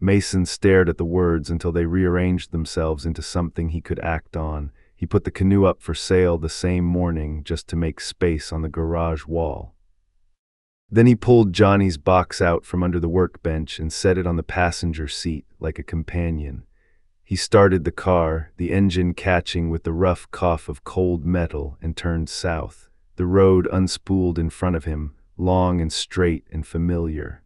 Mason stared at the words until they rearranged themselves into something he could act on. He put the canoe up for sale the same morning just to make space on the garage wall. Then he pulled Johnny's box out from under the workbench and set it on the passenger seat like a companion. He started the car, the engine catching with the rough cough of cold metal, and turned south. The road unspooled in front of him, long and straight and familiar.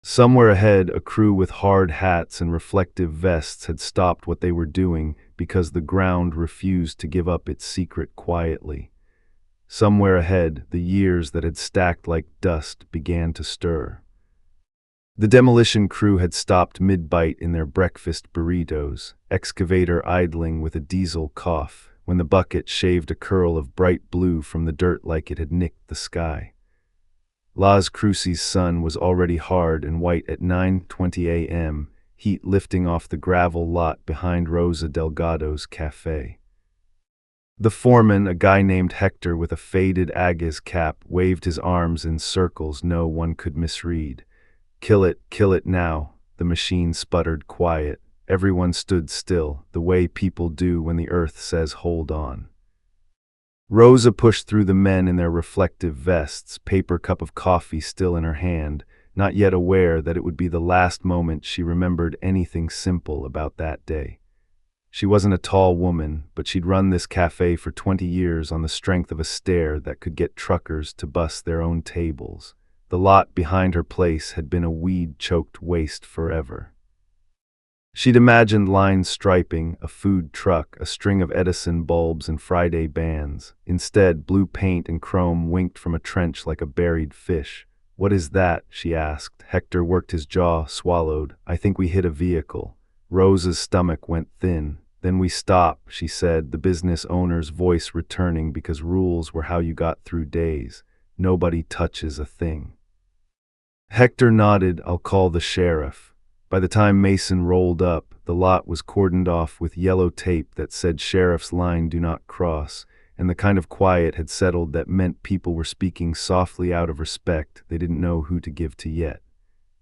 Somewhere ahead, a crew with hard hats and reflective vests had stopped what they were doing because the ground refused to give up its secret quietly. Somewhere ahead, the years that had stacked like dust began to stir. The demolition crew had stopped mid-bite in their breakfast burritos, excavator idling with a diesel cough, when the bucket shaved a curl of bright blue from the dirt like it had nicked the sky. Las Cruces' sun was already hard and white at 9:20 a.m., heat lifting off the gravel lot behind Rosa Delgado's cafe. The foreman, a guy named Hector with a faded Aga's cap, waved his arms in circles no one could misread. Kill it now, the machine sputtered quiet. Everyone stood still, the way people do when the earth says hold on. Rosa pushed through the men in their reflective vests, paper cup of coffee still in her hand, not yet aware that it would be the last moment she remembered anything simple about that day. She wasn't a tall woman, but she'd run this cafe for 20 years on the strength of a stare that could get truckers to bust their own tables. The lot behind her place had been a weed-choked waste forever. She'd imagined line striping, a food truck, a string of Edison bulbs and Friday bands. Instead, blue paint and chrome winked from a trench like a buried fish. What is that? She asked. Hector worked his jaw, swallowed. I think we hit a vehicle. Rosa's stomach went thin. Then we stop, she said, the business owner's voice returning because rules were how you got through days. Nobody touches a thing. Hector nodded. I'll call the sheriff. By the time Mason rolled up, the lot was cordoned off with yellow tape that said sheriff's line do not cross, and the kind of quiet had settled that meant people were speaking softly out of respect they didn't know who to give to yet.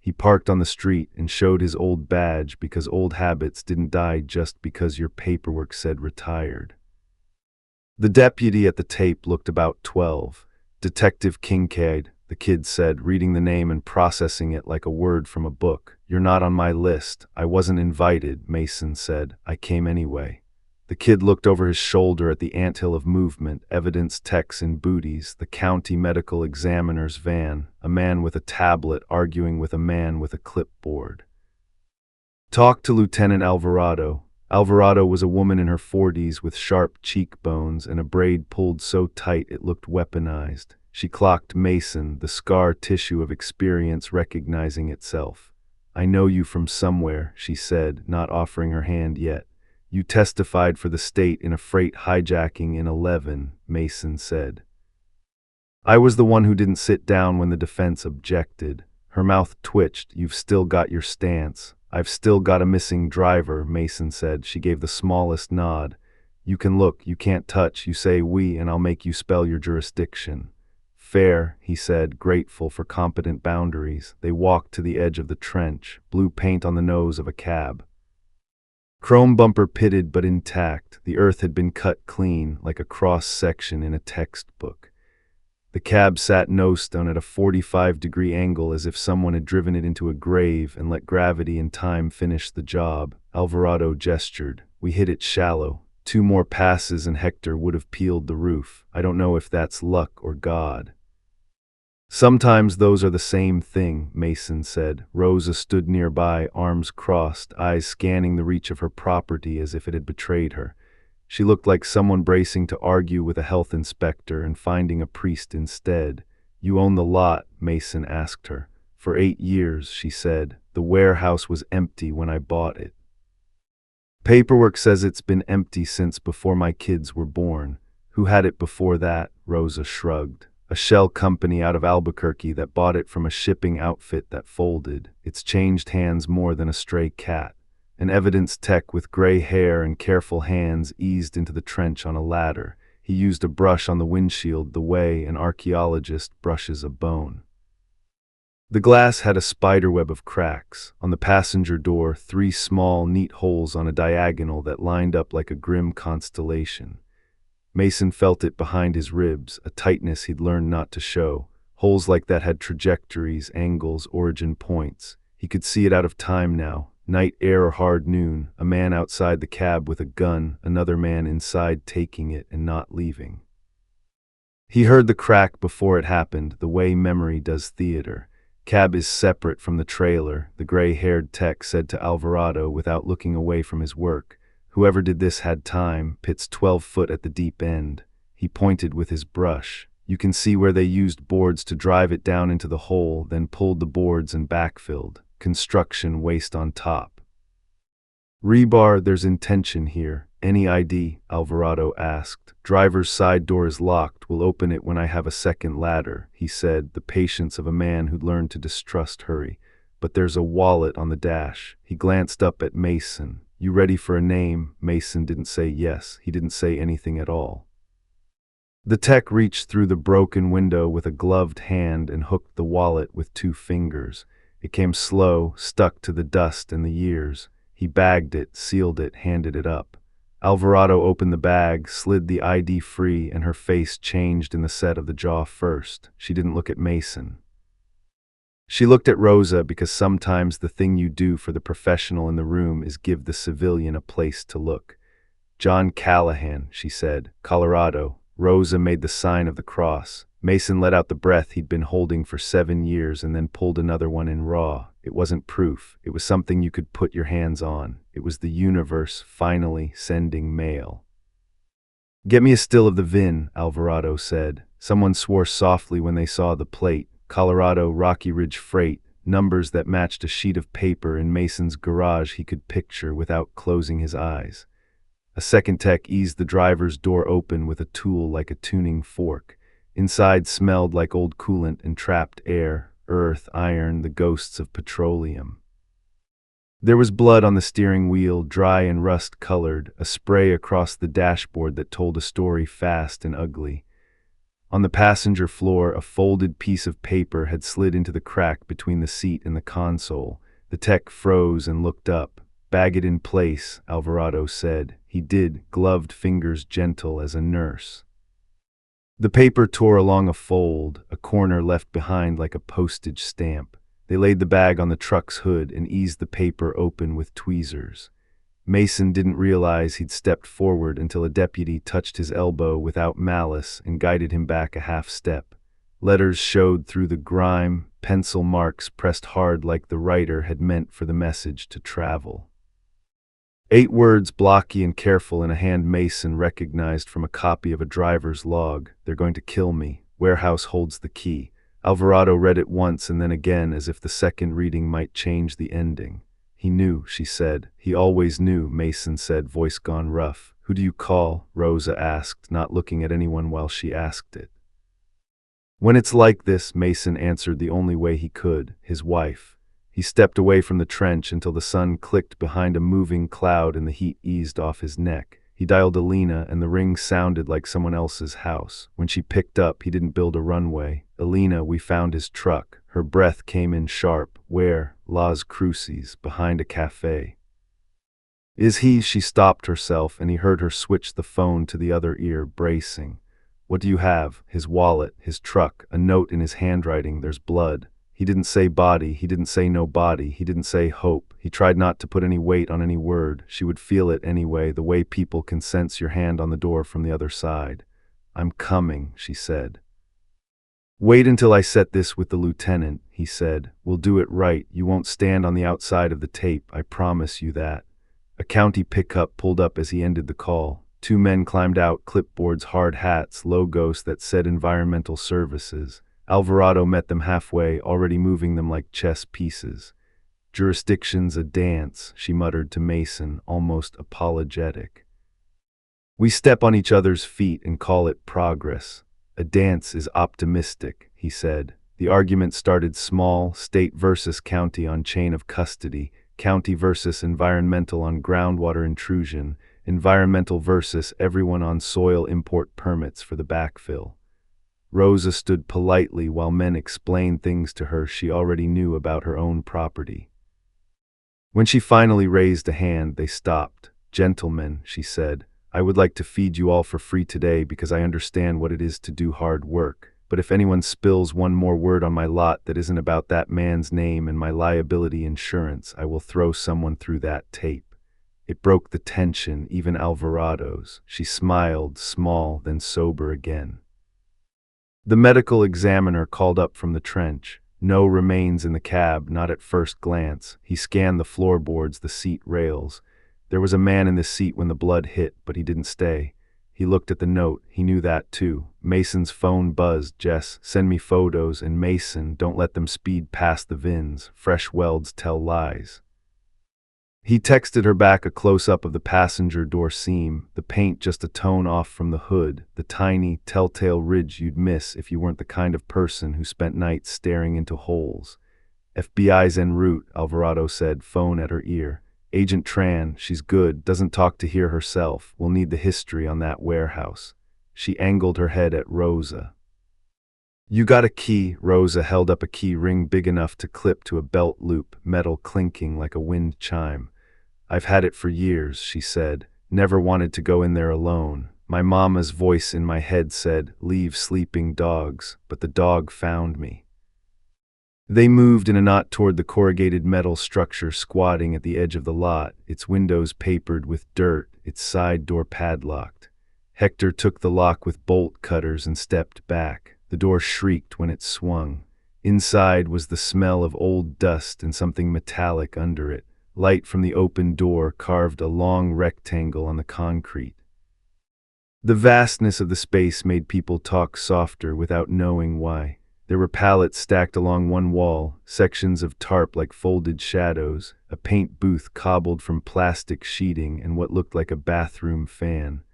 He parked on the street and showed his old badge because old habits didn't die just because your paperwork said retired. The deputy at the tape looked about 12. Detective Kincaid, the kid said, reading the name and processing it like a word from a book. You're not on my list. I wasn't invited, Mason said. I came anyway. The kid looked over his shoulder at the anthill of movement, evidence techs in booties, the county medical examiner's van, a man with a tablet arguing with a man with a clipboard. Talk to Lieutenant Alvarado. Alvarado was a woman in her 40s with sharp cheekbones and a braid pulled so tight it looked weaponized. She clocked Mason, the scar tissue of experience recognizing itself. "I know you from somewhere," she said, not offering her hand yet. "You testified for the state in a freight hijacking in 11, Mason said. "I was the one who didn't sit down when the defense objected." Her mouth twitched. "You've still got your stance." "I've still got a missing driver," Mason said. She gave the smallest nod. "You can look, you can't touch. You say we, and I'll make you spell your jurisdiction." "Fair," he said, grateful for competent boundaries. They walked to the edge of the trench, blue paint on the nose of a cab. Chrome bumper pitted but intact. The earth had been cut clean, like a cross-section in a textbook. The cab sat nose-down at a 45-degree angle as if someone had driven it into a grave and let gravity and time finish the job. Alvarado gestured. "We hit it shallow. 2 more passes and Hector would have peeled the roof. I don't know if that's luck or God." "Sometimes those are the same thing," Mason said. Rosa stood nearby, arms crossed, eyes scanning the reach of her property as if it had betrayed her. She looked like someone bracing to argue with a health inspector and finding a priest instead. "You own the lot?" Mason asked her. "For 8 years, she said. "The warehouse was empty when I bought it." "Paperwork says it's been empty since before my kids were born." "Who had it before that?" Rosa shrugged. "A shell company out of Albuquerque that bought it from a shipping outfit that folded. It's changed hands more than a stray cat." An evidence tech with gray hair and careful hands eased into the trench on a ladder. He used a brush on the windshield the way an archaeologist brushes a bone. The glass had a spiderweb of cracks. On the passenger door, 3 small, neat holes on a diagonal that lined up like a grim constellation. Mason felt it behind his ribs, a tightness he'd learned not to show. Holes like that had trajectories, angles, origin points. He could see it out of time now. Night air or hard noon, a man outside the cab with a gun, another man inside taking it and not leaving. He heard the crack before it happened, the way memory does theater. "Cab is separate from the trailer," the gray-haired tech said to Alvarado without looking away from his work. "Whoever did this had time. Pit's 12 foot at the deep end." He pointed with his brush. "You can see where they used boards to drive it down into the hole, then pulled the boards and backfilled. Construction waste on top." "Rebar, there's intention here. Any ID?" Alvarado asked. "Driver's side door is locked. We'll open it when I have a second ladder," he said, the patience of a man who'd learned to distrust hurry. "But there's a wallet on the dash." He glanced up at Mason. "You ready for a name?" Mason didn't say yes. He didn't say anything at all. The tech reached through the broken window with a gloved hand and hooked the wallet with 2 fingers. It came slow, stuck to the dust and the years. He bagged it, sealed it, handed it up. Alvarado opened the bag, slid the ID free, and her face changed in the set of the jaw first. She didn't look at Mason. She looked at Rosa, because sometimes the thing you do for the professional in the room is give the civilian a place to look. "John Callahan," she said. "Colorado." Rosa made the sign of the cross. Mason let out the breath he'd been holding for 7 years and then pulled another one in raw. It wasn't proof. It was something you could put your hands on. It was the universe finally sending mail. "Get me a still of the VIN," Alvarado said. Someone swore softly when they saw the plate. Colorado Rocky Ridge Freight, numbers that matched a sheet of paper in Mason's garage he could picture without closing his eyes. A second tech eased the driver's door open with a tool like a tuning fork. Inside smelled like old coolant and trapped air, earth, iron, the ghosts of petroleum. There was blood on the steering wheel, dry and rust-colored, a spray across the dashboard that told a story fast and ugly. On the passenger floor, a folded piece of paper had slid into the crack between the seat and the console. The tech froze and looked up. "Bag it in place," Alvarado said. He did, gloved fingers gentle as a nurse. The paper tore along a fold, a corner left behind like a postage stamp. They laid the bag on the truck's hood and eased the paper open with tweezers. Mason didn't realize he'd stepped forward until a deputy touched his elbow without malice and guided him back a half step. Letters showed through the grime, pencil marks pressed hard like the writer had meant for the message to travel. 8 words, blocky and careful, in a hand Mason recognized from a copy of a driver's log. "They're going to kill me. Warehouse holds the key." Alvarado read it once and then again, as if the second reading might change the ending. "He knew," she said. "He always knew," Mason said, voice gone rough. "Who do you call?" Rosa asked, not looking at anyone while she asked it. "When it's like this," Mason answered the only way he could, "his wife." He stepped away from the trench until the sun clicked behind a moving cloud and the heat eased off his neck. He dialed Alina, and the ring sounded like someone else's house. When she picked up, he didn't build a runway. "Alina, we found his truck." Her breath came in sharp. "Where?" "Las Cruces, behind a cafe." "Is he?" She stopped herself, and he heard her switch the phone to the other ear, bracing. "What do you have?" "His wallet, his truck, a note in his handwriting. There's blood." He didn't say body, he didn't say no body, he didn't say hope. He tried not to put any weight on any word. She would feel it anyway, the way people can sense your hand on the door from the other side. "I'm coming," she said. "Wait until I set this with the lieutenant," he said. "We'll do it right. You won't stand on the outside of the tape, I promise you that." A county pickup pulled up as he ended the call. 2 men climbed out, clipboards, hard hats, logos that said Environmental Services. Alvarado met them halfway, already moving them like chess pieces. "Jurisdiction's a dance," she muttered to Mason, almost apologetic. "We step on each other's feet and call it progress. A dance is optimistic," he said. The argument started small: state versus county on chain of custody, county versus environmental on groundwater intrusion, environmental versus everyone on soil import permits for the backfill. Rosa stood politely while men explained things to her she already knew about her own property. When she finally raised a hand, they stopped. "Gentlemen," she said, "I would like to feed you all for free today because I understand what it is to do hard work. But if anyone spills one more word on my lot that isn't about that man's name and my liability insurance, I will throw someone through that tape." It broke the tension, even Alvarado's. She smiled, small, then sober again. The medical examiner called up from the trench. "No remains in the cab, not at first glance." He scanned the floorboards, the seat rails. "There was a man in the seat when the blood hit, but he didn't stay." He looked at the note. He knew that too. Mason's phone buzzed. "Jess, send me photos, and Mason, don't let them speed past the VINs. Fresh welds tell lies." He texted her back a close-up of the passenger door seam, the paint just a tone off from the hood, the tiny, telltale ridge you'd miss if you weren't the kind of person who spent nights staring into holes. "FBI's en route," Alvarado said, phone at her ear. "Agent Tran, she's good, doesn't talk to hear herself. We'll need the history on that warehouse." She angled her head at Rosa. "You got a key?" Rosa held up a key ring big enough to clip to a belt loop, metal clinking like a wind chime. "I've had it for years," she said. "Never wanted to go in there alone. My mama's voice in my head said, 'Leave sleeping dogs,' but the dog found me." They moved in a knot toward the corrugated metal structure squatting at the edge of the lot, its windows papered with dirt, its side door padlocked. Hector took the lock with bolt cutters and stepped back. The door shrieked when it swung. Inside was the smell of old dust and something metallic under it. Light from the open door carved a long rectangle on the concrete. The vastness of the space made people talk softer without knowing why. There were pallets stacked along one wall, sections of tarp like folded shadows, a paint booth cobbled from plastic sheeting, and what looked like a bathroom fan.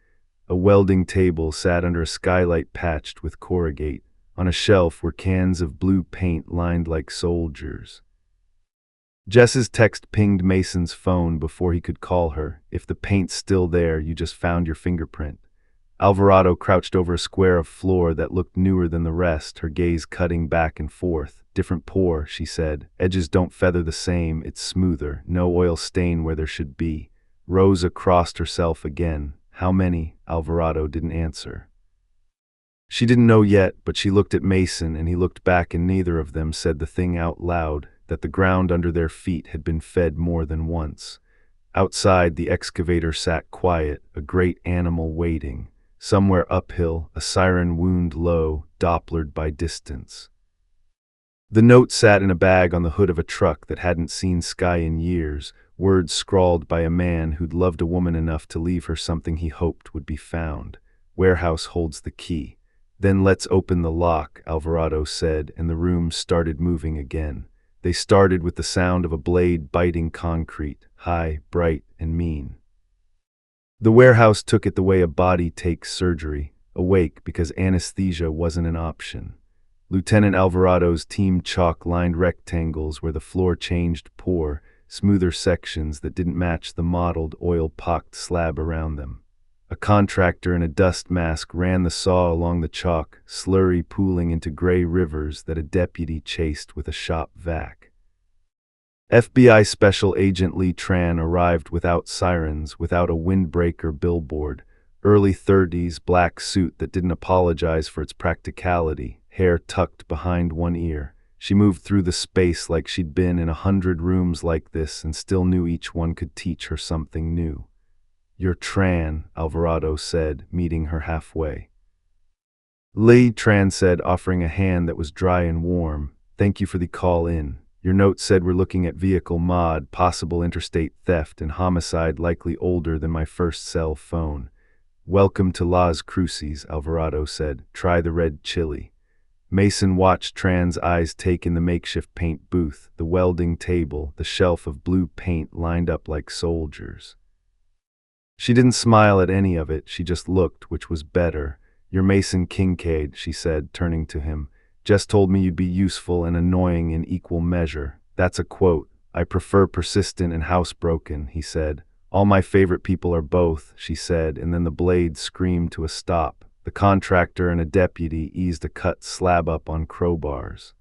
A welding table sat under a skylight patched with corrugate. On a shelf were cans of blue paint lined like soldiers. Jess's text pinged Mason's phone before he could call her. "If the paint's still there, you just found your fingerprint." Alvarado crouched over a square of floor that looked newer than the rest, her gaze cutting back and forth. "Different pour," she said. "Edges don't feather the same, it's smoother. No oil stain where there should be." Rosa crossed herself again. "How many?" Alvarado didn't answer. She didn't know yet, but she looked at Mason and he looked back, and neither of them said the thing out loud, that the ground under their feet had been fed more than once. Outside, the excavator sat quiet, a great animal waiting. Somewhere uphill, a siren wound low, dopplered by distance. The note sat in a bag on the hood of a truck that hadn't seen sky in years. words scrawled by a man who'd loved a woman enough to leave her something he hoped would be found. Warehouse holds the key. Then let's open the lock, Alvarado said, and the room started moving again. They started with the sound of a blade biting concrete, high, bright, and mean. The warehouse took it the way a body takes surgery, awake because anesthesia wasn't an option. Lieutenant Alvarado's team chalk-lined rectangles where the floor changed poor, smoother sections that didn't match the mottled, oil-pocked slab around them. A contractor in a dust mask ran the saw along the chalk, slurry pooling into gray rivers that a deputy chased with a shop vac. FBI Special Agent Lee Tran arrived without sirens, without a windbreaker billboard. Early 30s, black suit that didn't apologize for its practicality, hair tucked behind one ear. She moved through the space like she'd been in 100 rooms like this and still knew each one could teach her something new. "You're Tran," Alvarado said, meeting her halfway. Lee, Tran said, offering a hand that was dry and warm. "Thank you for the call in. Your note said we're looking at vehicle mod, possible interstate theft, and homicide likely older than my first cell phone." "Welcome to Las Cruces," Alvarado said. "Try the red chili." Mason watched Tran's eyes take in the makeshift paint booth, the welding table, the shelf of blue paint lined up like soldiers. She didn't smile at any of it, she just looked, which was better. "You're Mason Kincaid," she said, turning to him. "Just told me you'd be useful and annoying in equal measure." "That's a quote. I prefer persistent and housebroken," he said. "All my favorite people are both," she said, and then the blade screamed to a stop. The contractor and a deputy eased a cut slab up on crowbars.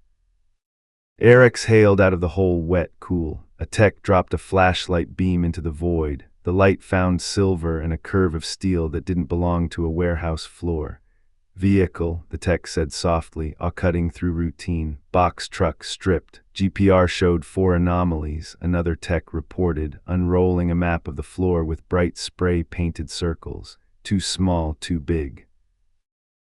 Air exhaled out of the hole, wet, cool. A tech dropped a flashlight beam into the void. The light found silver and a curve of steel that didn't belong to a warehouse floor. "Vehicle," the tech said softly, cutting through routine. "Box truck stripped." GPR showed 4 anomalies, another tech reported, unrolling a map of the floor with bright spray-painted circles. "Too small, too big."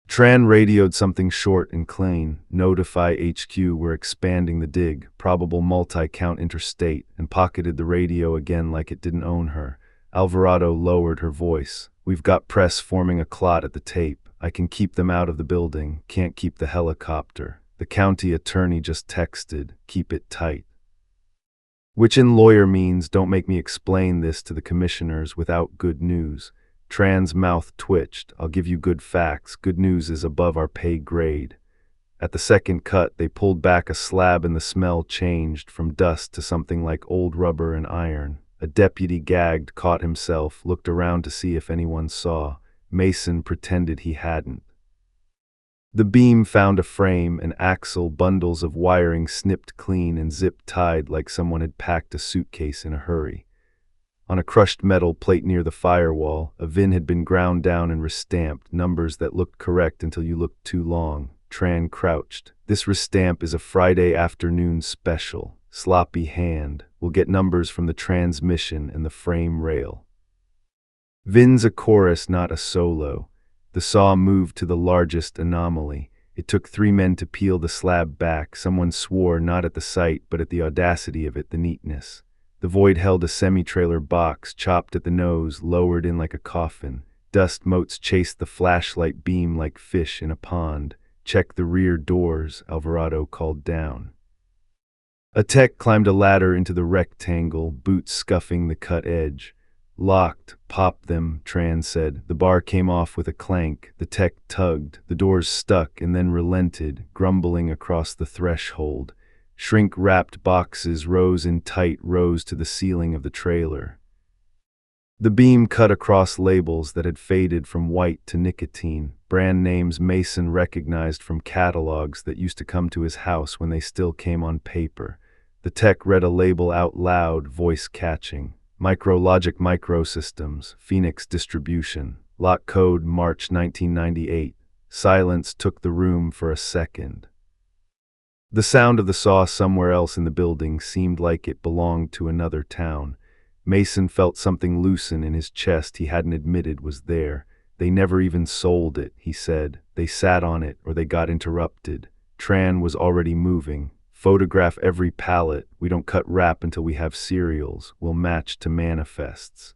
Tran radioed something short and clean. "Notify HQ, we're expanding the dig, probable multi-count interstate," and pocketed the radio again like it didn't own her. Alvarado lowered her voice. "We've got press forming a clot at the tape. I can keep them out of the building, can't keep the helicopter. The county attorney just texted, keep it tight." Which in lawyer means don't make me explain this to the commissioners without good news. Tran's mouth twitched. "I'll give you good facts. Good news is above our pay grade." At the second cut, they pulled back a slab and the smell changed from dust to something like old rubber and iron. A deputy gagged, caught himself, looked around to see if anyone saw. Mason pretended he hadn't. The beam found a frame, an axle, bundles of wiring snipped clean and zip-tied like someone had packed a suitcase in a hurry. On a crushed metal plate near the firewall, a VIN had been ground down and restamped, numbers that looked correct until you looked too long. Tran crouched. "This restamp is a Friday afternoon special. Sloppy hand. We'll get numbers from the transmission and the frame rail." "VIN's a chorus, not a solo." The saw moved to the largest anomaly. It took 3 men to peel the slab back. Someone swore not at the sight, but at the audacity of it, the neatness. The void held a semi-trailer box, chopped at the nose, lowered in like a coffin. Dust motes chased the flashlight beam like fish in a pond. "Check the rear doors," Alvarado called down. A tech climbed a ladder into the rectangle, boots scuffing the cut edge. "Locked. Pop them," Tran said. The bar came off with a clank. The tech tugged. The doors stuck and then relented, grumbling across the threshold. Shrink-wrapped boxes rose in tight rows to the ceiling of the trailer. The beam cut across labels that had faded from white to nicotine, brand names Mason recognized from catalogs that used to come to his house when they still came on paper. The tech read a label out loud, voice catching. "Micrologic Microsystems, Phoenix Distribution, lot code March 1998. Silence took the room for a second. The sound of the saw somewhere else in the building seemed like it belonged to another town. Mason felt something loosen in his chest he hadn't admitted was there. "They never even sold it," he said. "They sat on it or they got interrupted." Tran was already moving. Photograph every pallet. We don't cut wrap until we have serials. We'll match to manifests.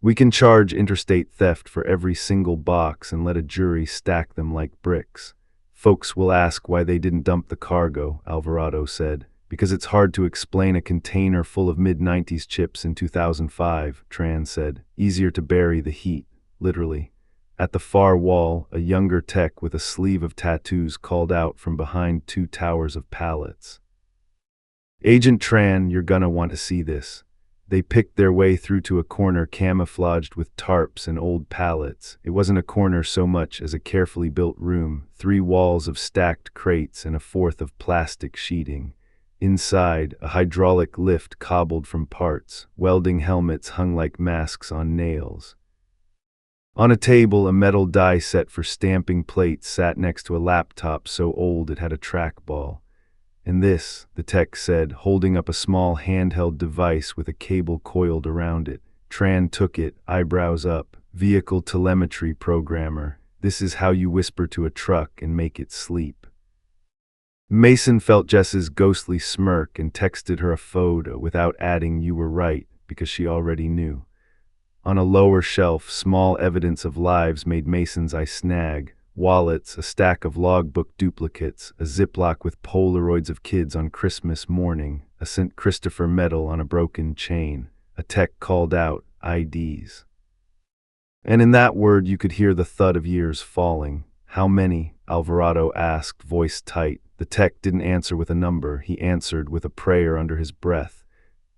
We can charge interstate theft for every single box and let a jury stack them like bricks. Folks will ask why they didn't dump the cargo, Alvarado said. Because it's hard to explain a container full of mid-90s chips in 2005, Tran said. Easier to bury the heat, literally. At the far wall, a younger tech with a sleeve of tattoos called out from behind 2 towers of pallets. Agent Tran, you're gonna want to see this. They picked their way through to a corner camouflaged with tarps and old pallets. It wasn't a corner so much as a carefully built room, 3 walls of stacked crates and a 4th of plastic sheeting. Inside, a hydraulic lift cobbled from parts, welding helmets hung like masks on nails. On a table, a metal die set for stamping plates sat next to a laptop so old it had a trackball. And this, the tech said, holding up a small handheld device with a cable coiled around it. Tran took it, eyebrows up. Vehicle telemetry programmer. This is how you whisper to a truck and make it sleep. Mason felt Jess's ghostly smirk and texted her a photo without adding "you were right," because she already knew. On a lower shelf, small evidence of lives made Mason's eye snag. Wallets, a stack of logbook duplicates, a Ziploc with Polaroids of kids on Christmas morning, a St. Christopher medal on a broken chain. A tech called out, IDs. And in that word you could hear the thud of years falling. How many? Alvarado asked, voice tight. The tech didn't answer with a number, he answered with a prayer under his breath.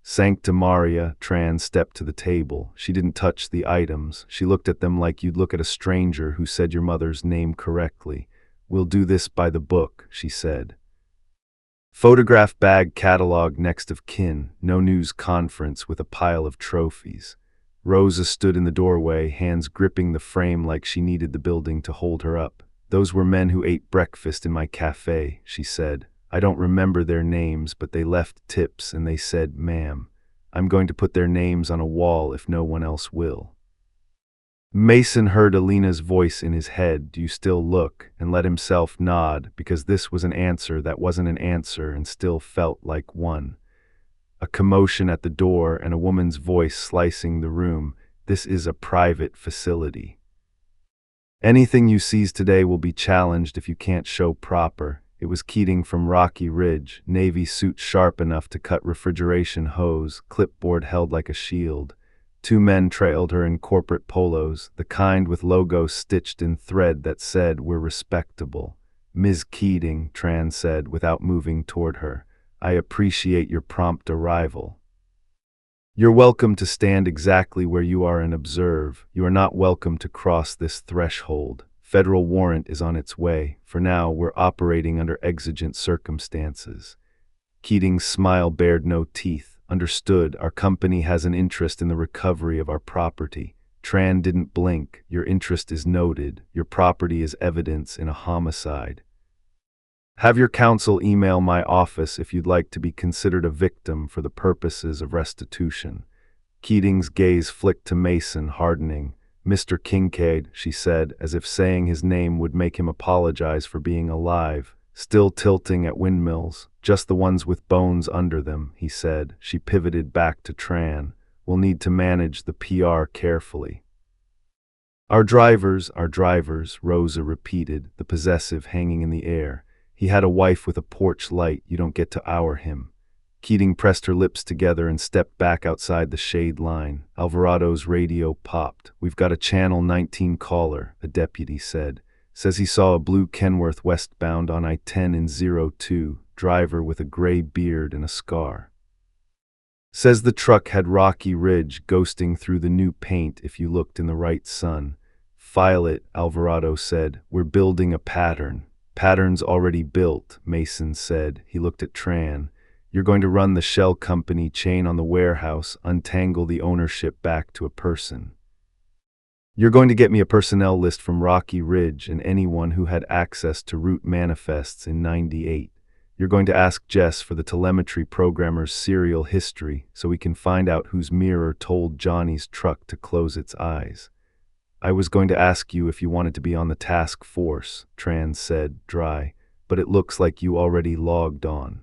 Sancta Maria, Tran stepped to the table. She didn't touch the items. She looked at them like you'd look at a stranger who said your mother's name correctly. We'll do this by the book, she said. Photograph bag catalog next of kin, no news conference with a pile of trophies. Rosa stood in the doorway, hands gripping the frame like she needed the building to hold her up. Those were men who ate breakfast in my cafe, she said. I don't remember their names, but they left tips and they said, ma'am, I'm going to put their names on a wall if no one else will. Mason heard Alina's voice in his head, do you still look, and let himself nod, because this was an answer that wasn't an answer and still felt like one. A commotion at the door and a woman's voice slicing the room. This is a private facility. Anything you seize today will be challenged if you can't show proper. It was Keating from Rocky Ridge, navy suit sharp enough to cut refrigeration hose, clipboard held like a shield. 2 men trailed her in corporate polos, the kind with logos stitched in thread that said, we're respectable. Ms. Keating, Tran said without moving toward her, I appreciate your prompt arrival. You're welcome to stand exactly where you are and observe. You are not welcome to cross this threshold. Federal warrant is on its way. For now, we're operating under exigent circumstances. Keating's smile bared no teeth. Understood, our company has an interest in the recovery of our property. Tran didn't blink. Your interest is noted. Your property is evidence in a homicide. Have your counsel email my office if you'd like to be considered a victim for the purposes of restitution. Keating's gaze flicked to Mason, hardening. Mr. Kincaid, she said, as if saying his name would make him apologize for being alive. Still tilting at windmills, just the ones with bones under them, he said. She pivoted back to Tran. We'll need to manage the PR carefully. Our drivers, Rosa repeated, the possessive hanging in the air. He had a wife with a porch light, you don't get to hour him. Keating pressed her lips together and stepped back outside the shade line. Alvarado's radio popped. We've got a Channel 19 caller, a deputy said. Says he saw a blue Kenworth westbound on I-10 in 02, driver with a gray beard and a scar. Says the truck had Rocky Ridge ghosting through the new paint if you looked in the right sun. File it, Alvarado said. We're building a pattern. Pattern's already built, Mason said. He looked at Tran. You're going to run the shell company chain on the warehouse, untangle the ownership back to a person. You're going to get me a personnel list from Rocky Ridge and anyone who had access to route manifests in '98. You're going to ask Jess for the telemetry programmer's serial history so we can find out whose mirror told Johnny's truck to close its eyes. I was going to ask you if you wanted to be on the task force, Tran said, dry. but it looks like you already logged on."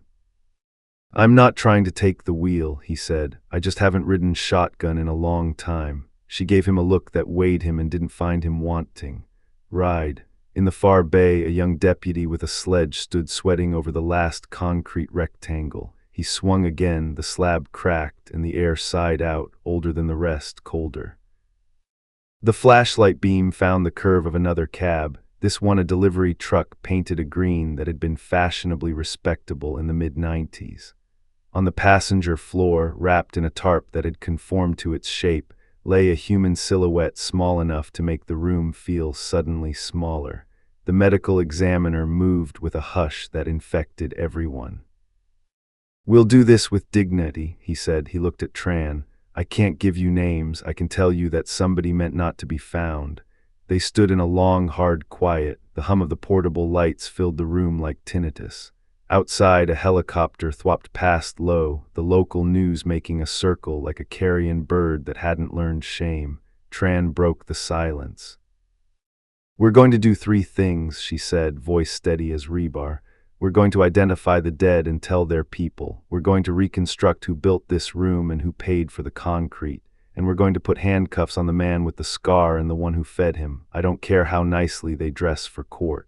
"I'm not trying to take the wheel," he said. "I just haven't ridden shotgun in a long time." She gave him a look that weighed him and didn't find him wanting. "Ride." In the far bay, a young deputy with a sledge stood sweating over the last concrete rectangle. He swung again, the slab cracked, and the air sighed out, older than the rest, colder. The flashlight beam found the curve of another cab, this one a delivery truck painted a green that had been fashionably respectable in the mid-90s. On the passenger floor, wrapped in a tarp that had conformed to its shape, lay a human silhouette small enough to make the room feel suddenly smaller. The medical examiner moved with a hush that infected everyone. "We'll do this with dignity," he said. He looked at Tran. "I can't give you names. I can tell you that somebody meant not to be found." They stood in a long, hard quiet. The hum of the portable lights filled the room like tinnitus. Outside, a helicopter thwopped past low, the local news making a circle like a carrion bird that hadn't learned shame. Tran broke the silence. "We're going to do 3 things," she said, voice steady as rebar. "We're going to identify the dead and tell their people. We're going to reconstruct who built this room and who paid for the concrete. And we're going to put handcuffs on the man with the scar and the one who fed him. I don't care how nicely they dress for court."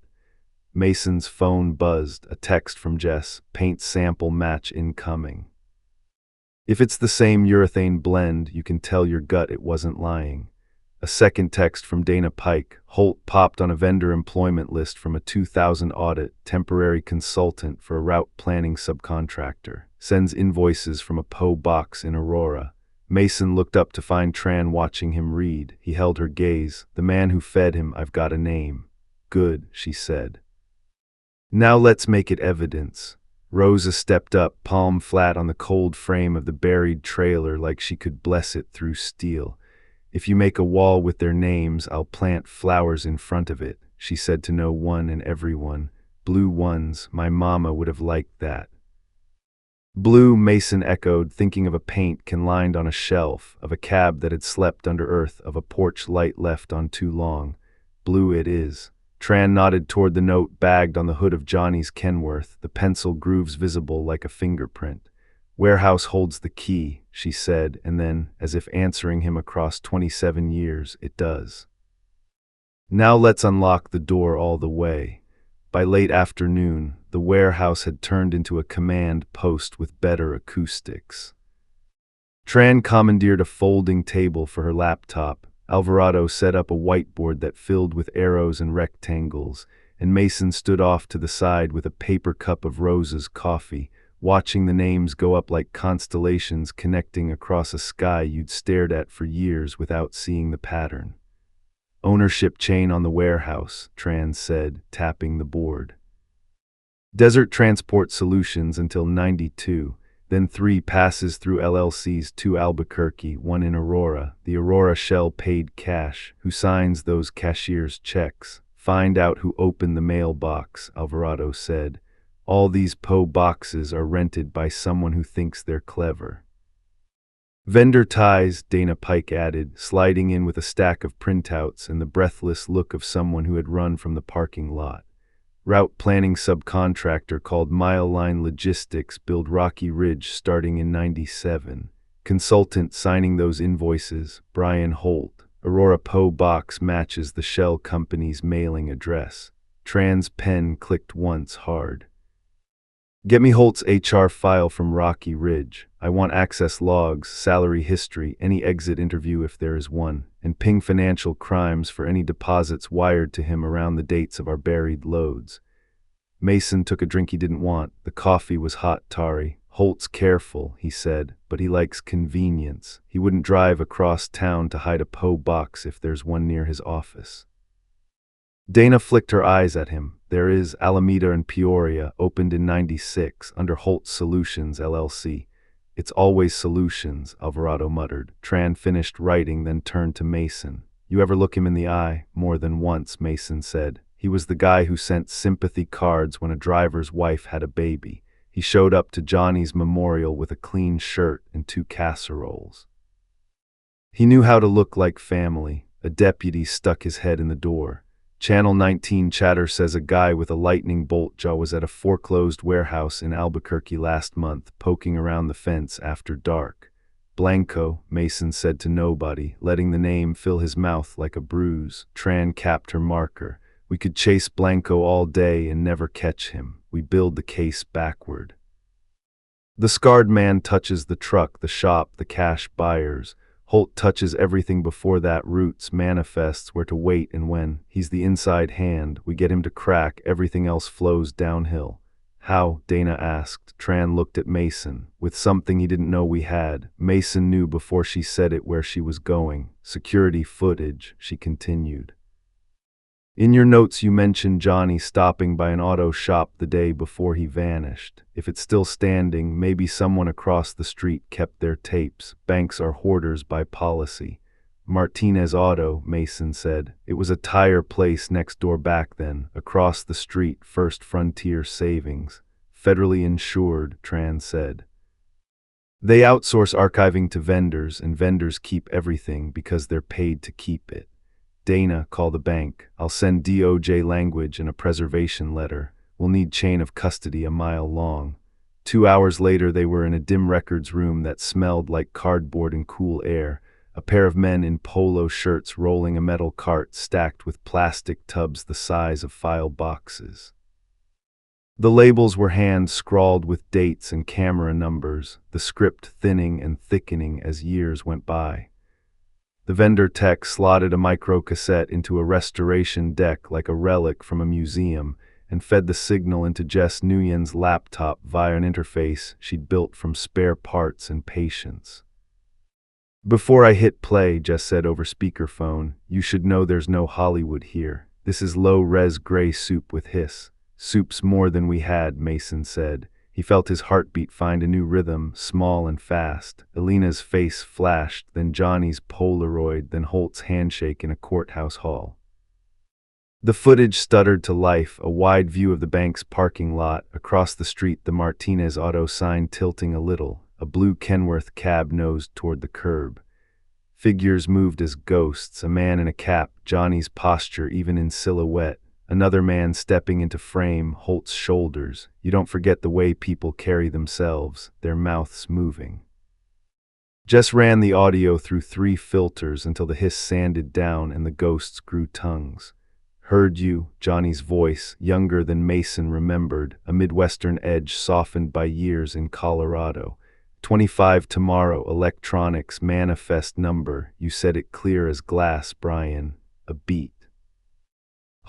Mason's phone buzzed, a text from Jess, "Paint sample match incoming." "If it's the same urethane blend, you can tell your gut it wasn't lying." A second text from Dana Pike. Holt popped on a vendor employment list from a 2000 audit, temporary consultant for a route planning subcontractor. Sends invoices from a PO box in Aurora. Mason looked up to find Tran watching him read. He held her gaze. "The man who fed him, I've got a name." "Good," she said. "Now let's make it evidence." Rosa stepped up, palm flat on the cold frame of the buried trailer like she could bless it through steel. "If you make a wall with their names, I'll plant flowers in front of it," she said to no one and everyone. "Blue ones, my mama would have liked that." "Blue," Mason echoed, thinking of a paint can lined on a shelf, of a cab that had slept under earth, of a porch light left on too long. "Blue it is." Tran nodded toward the note bagged on the hood of Johnny's Kenworth, the pencil grooves visible like a fingerprint. "Warehouse holds the key," she said, and then, as if answering him across 27 years, "It does." "Now let's unlock the door all the way." By late afternoon, the warehouse had turned into a command post with better acoustics. Tran commandeered a folding table for her laptop. Alvarado set up a whiteboard that filled with arrows and rectangles, and Mason stood off to the side with a paper cup of Rosa's coffee, watching the names go up like constellations connecting across a sky you'd stared at for years without seeing the pattern. "Ownership chain on the warehouse," Tran said, tapping the board. "Desert Transport Solutions until 92. Then 3 passes through LLCs, 2 Albuquerque, 1 in Aurora. The Aurora shell paid cash. Who signs those cashier's checks? Find out who opened the mailbox," Alvarado said. "All these PO boxes are rented by someone who thinks they're clever." "Vendor ties," Dana Pike added, sliding in with a stack of printouts and the breathless look of someone who had run from the parking lot. "Route planning subcontractor called Mile Line Logistics build Rocky Ridge starting in 97. Consultant signing those invoices, Brian Holt. Aurora PO box matches the shell company's mailing address." Tran's pen clicked once hard. "Get me Holt's HR file from Rocky Ridge. I want access logs, salary history, any exit interview if there is one, and ping financial crimes for any deposits wired to him around the dates of our buried loads." Mason took a drink he didn't want. The coffee was hot, tarry. "Holt's careful," he said, "but he likes convenience. He wouldn't drive across town to hide a PO box if there's one near his office." Dana flicked her eyes at him. "There is Alameda and Peoria, opened in 96, under Holt Solutions, LLC. It's always Solutions," Alvarado muttered. Tran finished writing, then turned to Mason. "You ever look him in the eye?" "More than once," Mason said. "He was the guy who sent sympathy cards when a driver's wife had a baby. He showed up to Johnny's memorial with a clean shirt and 2 casseroles. He knew how to look like family." A deputy stuck his head in the door. Channel 19 chatter says a guy with a lightning bolt jaw was at a foreclosed warehouse in Albuquerque last month, poking around the fence after dark. Blanco, Mason said to nobody, letting the name fill his mouth like a bruise. Tran capped her marker. We could chase Blanco all day and never catch him. We build the case backward. The scarred man touches the truck, the shop, the cash buyers. Holt touches everything before that. Roots manifests where to wait and when. He's the inside hand. We get him to crack, everything else flows downhill. How? Dana asked. Tran looked at Mason. With something he didn't know we had. Mason knew before she said it where she was going. Security footage, she continued. In your notes you mentioned Johnny stopping by an auto shop the day before he vanished. If it's still standing, maybe someone across the street kept their tapes. Banks are hoarders by policy. Martinez Auto, Mason said. It was a tire place next door back then. Across the street, First Frontier Savings. Federally insured, Tran said. They outsource archiving to vendors, and vendors keep everything because they're paid to keep it. Dana, call the bank. I'll send DOJ language and a preservation letter. We'll need chain of custody a mile long. 2 hours later they were in a dim records room that smelled like cardboard and cool air. A pair of men in polo shirts rolling a metal cart stacked with plastic tubs the size of file boxes. The labels were hand-scrawled with dates and camera numbers, the script thinning and thickening as years went by. The vendor tech slotted a microcassette into a restoration deck like a relic from a museum and fed the signal into Jess Nguyen's laptop via an interface she'd built from spare parts and patience. Before I hit play, Jess said over speakerphone, you should know there's no Hollywood here. This is low-res gray soup with hiss. Soup's more than we had, Mason said. He felt his heartbeat find a new rhythm, small and fast. Elena's face flashed, then Johnny's Polaroid, then Holt's handshake in a courthouse hall. The footage stuttered to life, a wide view of the bank's parking lot. Across the street, the Martinez Auto sign tilting a little. A blue Kenworth cab nosed toward the curb. Figures moved as ghosts, a man in a cap, Johnny's posture even in silhouette. Another man stepping into frame, Holt's shoulders. You don't forget the way people carry themselves, their mouths moving. Jess ran the audio through 3 filters until the hiss sanded down and the ghosts grew tongues. Heard you, Johnny's voice, younger than Mason remembered, a Midwestern edge softened by years in Colorado. 25 tomorrow, electronics, manifest number. You said it clear as glass, Brian. A beat.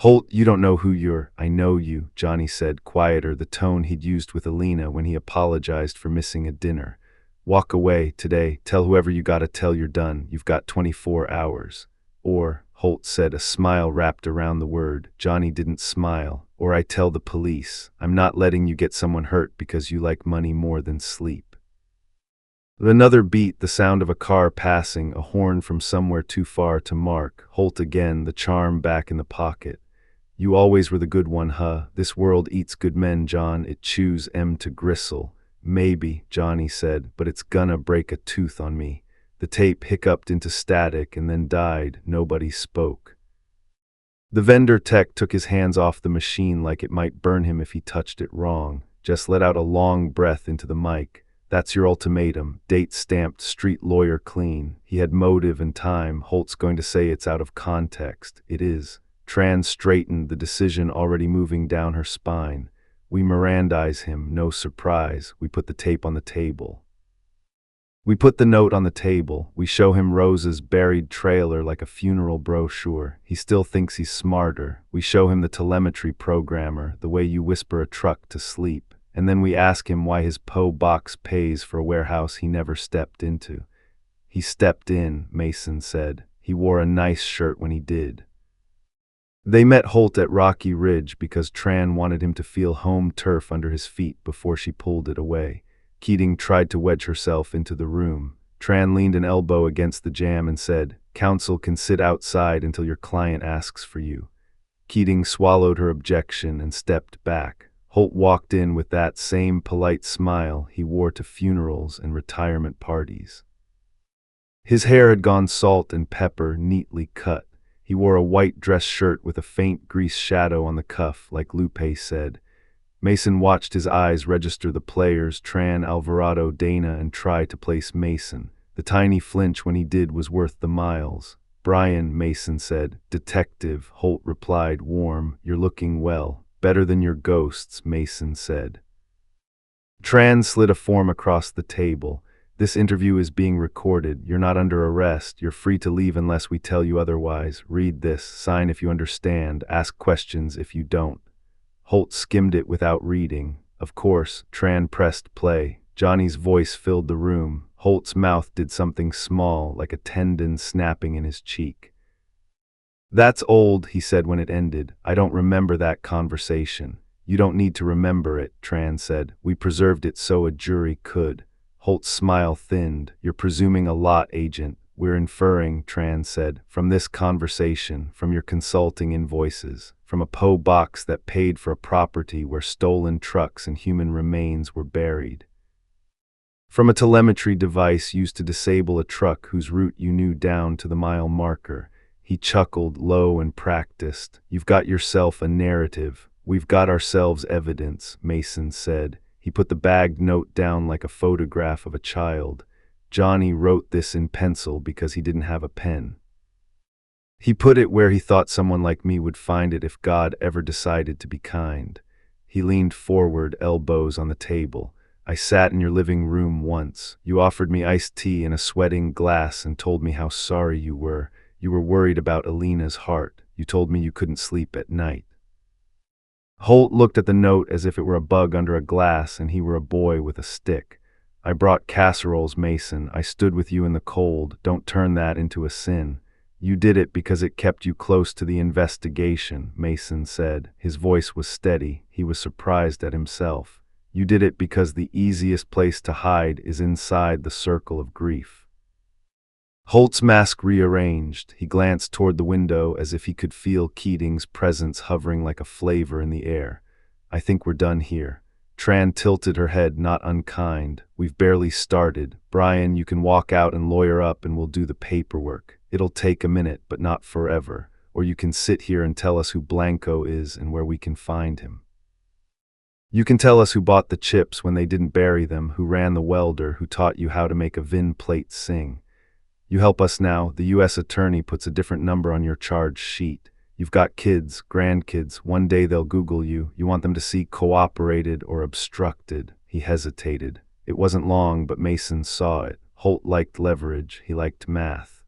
Holt, you don't know who you're. I know you, Johnny said, quieter, the tone he'd used with Elena when he apologized for missing a dinner. Walk away today. Tell whoever you gotta tell you're done. You've got 24 hours. Or, Holt said, a smile wrapped around the word. Johnny didn't smile. Or I tell the police. I'm not letting you get someone hurt because you like money more than sleep. Another beat, the sound of a car passing, a horn from somewhere too far to mark. Holt again, the charm back in the pocket. You always were the good one, huh? This world eats good men, John. It chews em to gristle. Maybe, Johnny said, but it's gonna break a tooth on me. The tape hiccuped into static and then died. Nobody spoke. The vendor tech took his hands off the machine like it might burn him if he touched it wrong. Just let out a long breath into the mic. That's your ultimatum. Date stamped, street lawyer clean. He had motive and time. Holt's going to say it's out of context. It is. Tran straightened, the decision already moving down her spine. We Mirandize him, no surprise. We put the tape on the table. We put the note on the table. We show him Rose's buried trailer like a funeral brochure. He still thinks he's smarter. We show him the telemetry programmer, the way you whisper a truck to sleep. And then we ask him why his PO box pays for a warehouse he never stepped into. He stepped in, Mason said. He wore a nice shirt when he did. They met Holt at Rocky Ridge because Tran wanted him to feel home turf under his feet before she pulled it away. Keating tried to wedge herself into the room. Tran leaned an elbow against the jamb and said, "Counsel can sit outside until your client asks for you." Keating swallowed her objection and stepped back. Holt walked in with that same polite smile he wore to funerals and retirement parties. His hair had gone salt and pepper, neatly cut. He wore a white dress shirt with a faint grease shadow on the cuff, like Lupe said. Mason watched his eyes register the players, Tran, Alvarado, Dana, and try to place Mason. The tiny flinch when he did was worth the miles. "Brian," Mason said. "Detective," Holt replied, warm. "You're looking well. Better than your ghosts," Mason said. Tran slid a form across the table. "This interview is being recorded. You're not under arrest. You're free to leave unless we tell you otherwise. Read this. Sign if you understand. Ask questions if you don't." Holt skimmed it without reading. "Of course." Tran pressed play. Johnny's voice filled the room. Holt's mouth did something small, like a tendon snapping in his cheek. "That's old," he said when it ended. "I don't remember that conversation." "You don't need to remember it," Tran said. "We preserved it so a jury could." Holt's smile thinned. "You're presuming a lot, Agent." "We're inferring," Tran said, "from this conversation, from your consulting invoices, from a P.O. box that paid for a property where stolen trucks and human remains were buried. From a telemetry device used to disable a truck whose route you knew down to the mile marker." He chuckled, low and practiced. "You've got yourself a narrative. We've got ourselves evidence," Mason said. He put the bagged note down like a photograph of a child. "Johnny wrote this in pencil because he didn't have a pen. He put it where he thought someone like me would find it if God ever decided to be kind." He leaned forward, elbows on the table. "I sat in your living room once. You offered me iced tea in a sweating glass and told me how sorry you were. You were worried about Alina's heart. You told me you couldn't sleep at night." Holt looked at the note as if it were a bug under a glass and he were a boy with a stick. "I brought casseroles, Mason. I stood with you in the cold. Don't turn that into a sin." "You did it because it kept you close to the investigation," Mason said. His voice was steady. He was surprised at himself. "You did it because the easiest place to hide is inside the circle of grief." Holt's mask rearranged. He glanced toward the window as if he could feel Keating's presence hovering like a flavor in the air. "I think we're done here." Tran tilted her head, not unkind. "We've barely started. Brian, you can walk out and lawyer up and we'll do the paperwork. It'll take a minute, but not forever. Or you can sit here and tell us who Blanco is and where we can find him. You can tell us who bought the chips when they didn't bury them, who ran the welder, who taught you how to make a VIN plate sing. You help us now. The U.S. attorney puts a different number on your charge sheet. You've got kids, grandkids. One day they'll Google you. You want them to see cooperated or obstructed." He hesitated. It wasn't long, but Mason saw it. Holt liked leverage. He liked math.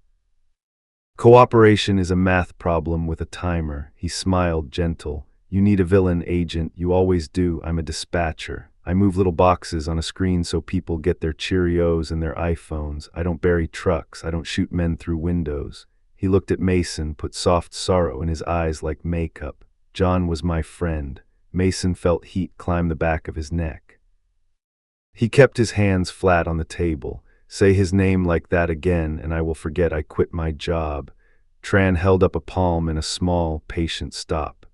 "Cooperation is a math problem with a timer." He smiled, gentle. "You need a villain, Agent. You always do. I'm a dispatcher. I move little boxes on a screen so people get their Cheerios and their iPhones. I don't bury trucks. I don't shoot men through windows." He looked at Mason, put soft sorrow in his eyes like makeup. "John was my friend." Mason felt heat climb the back of his neck. He kept his hands flat on the table. "Say his name like that again, and I will forget I quit my job." Tran held up a palm in a small, patient stop.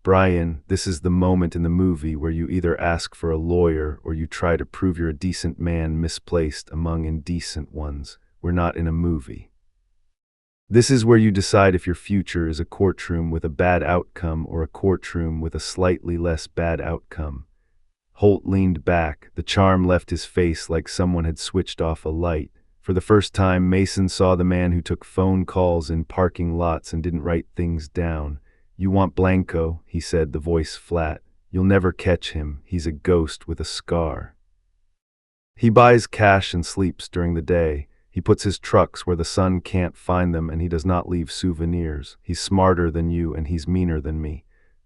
"Brian, this is the moment in the movie where you either ask for a lawyer or you try to prove you're a decent man misplaced among indecent ones. We're not in a movie. This is where you decide if your future is a courtroom with a bad outcome or a courtroom with a slightly less bad outcome." Holt leaned back. The charm left his face like someone had switched off a light. For the first time, Mason saw the man who took phone calls in parking lots and didn't write things down. "You want Blanco," he said, the voice flat. "You'll never catch him. He's a ghost with a scar. He buys cash and sleeps during the day. He puts his trucks where the sun can't find them, and he does not leave souvenirs. He's smarter than you, and he's meaner than me."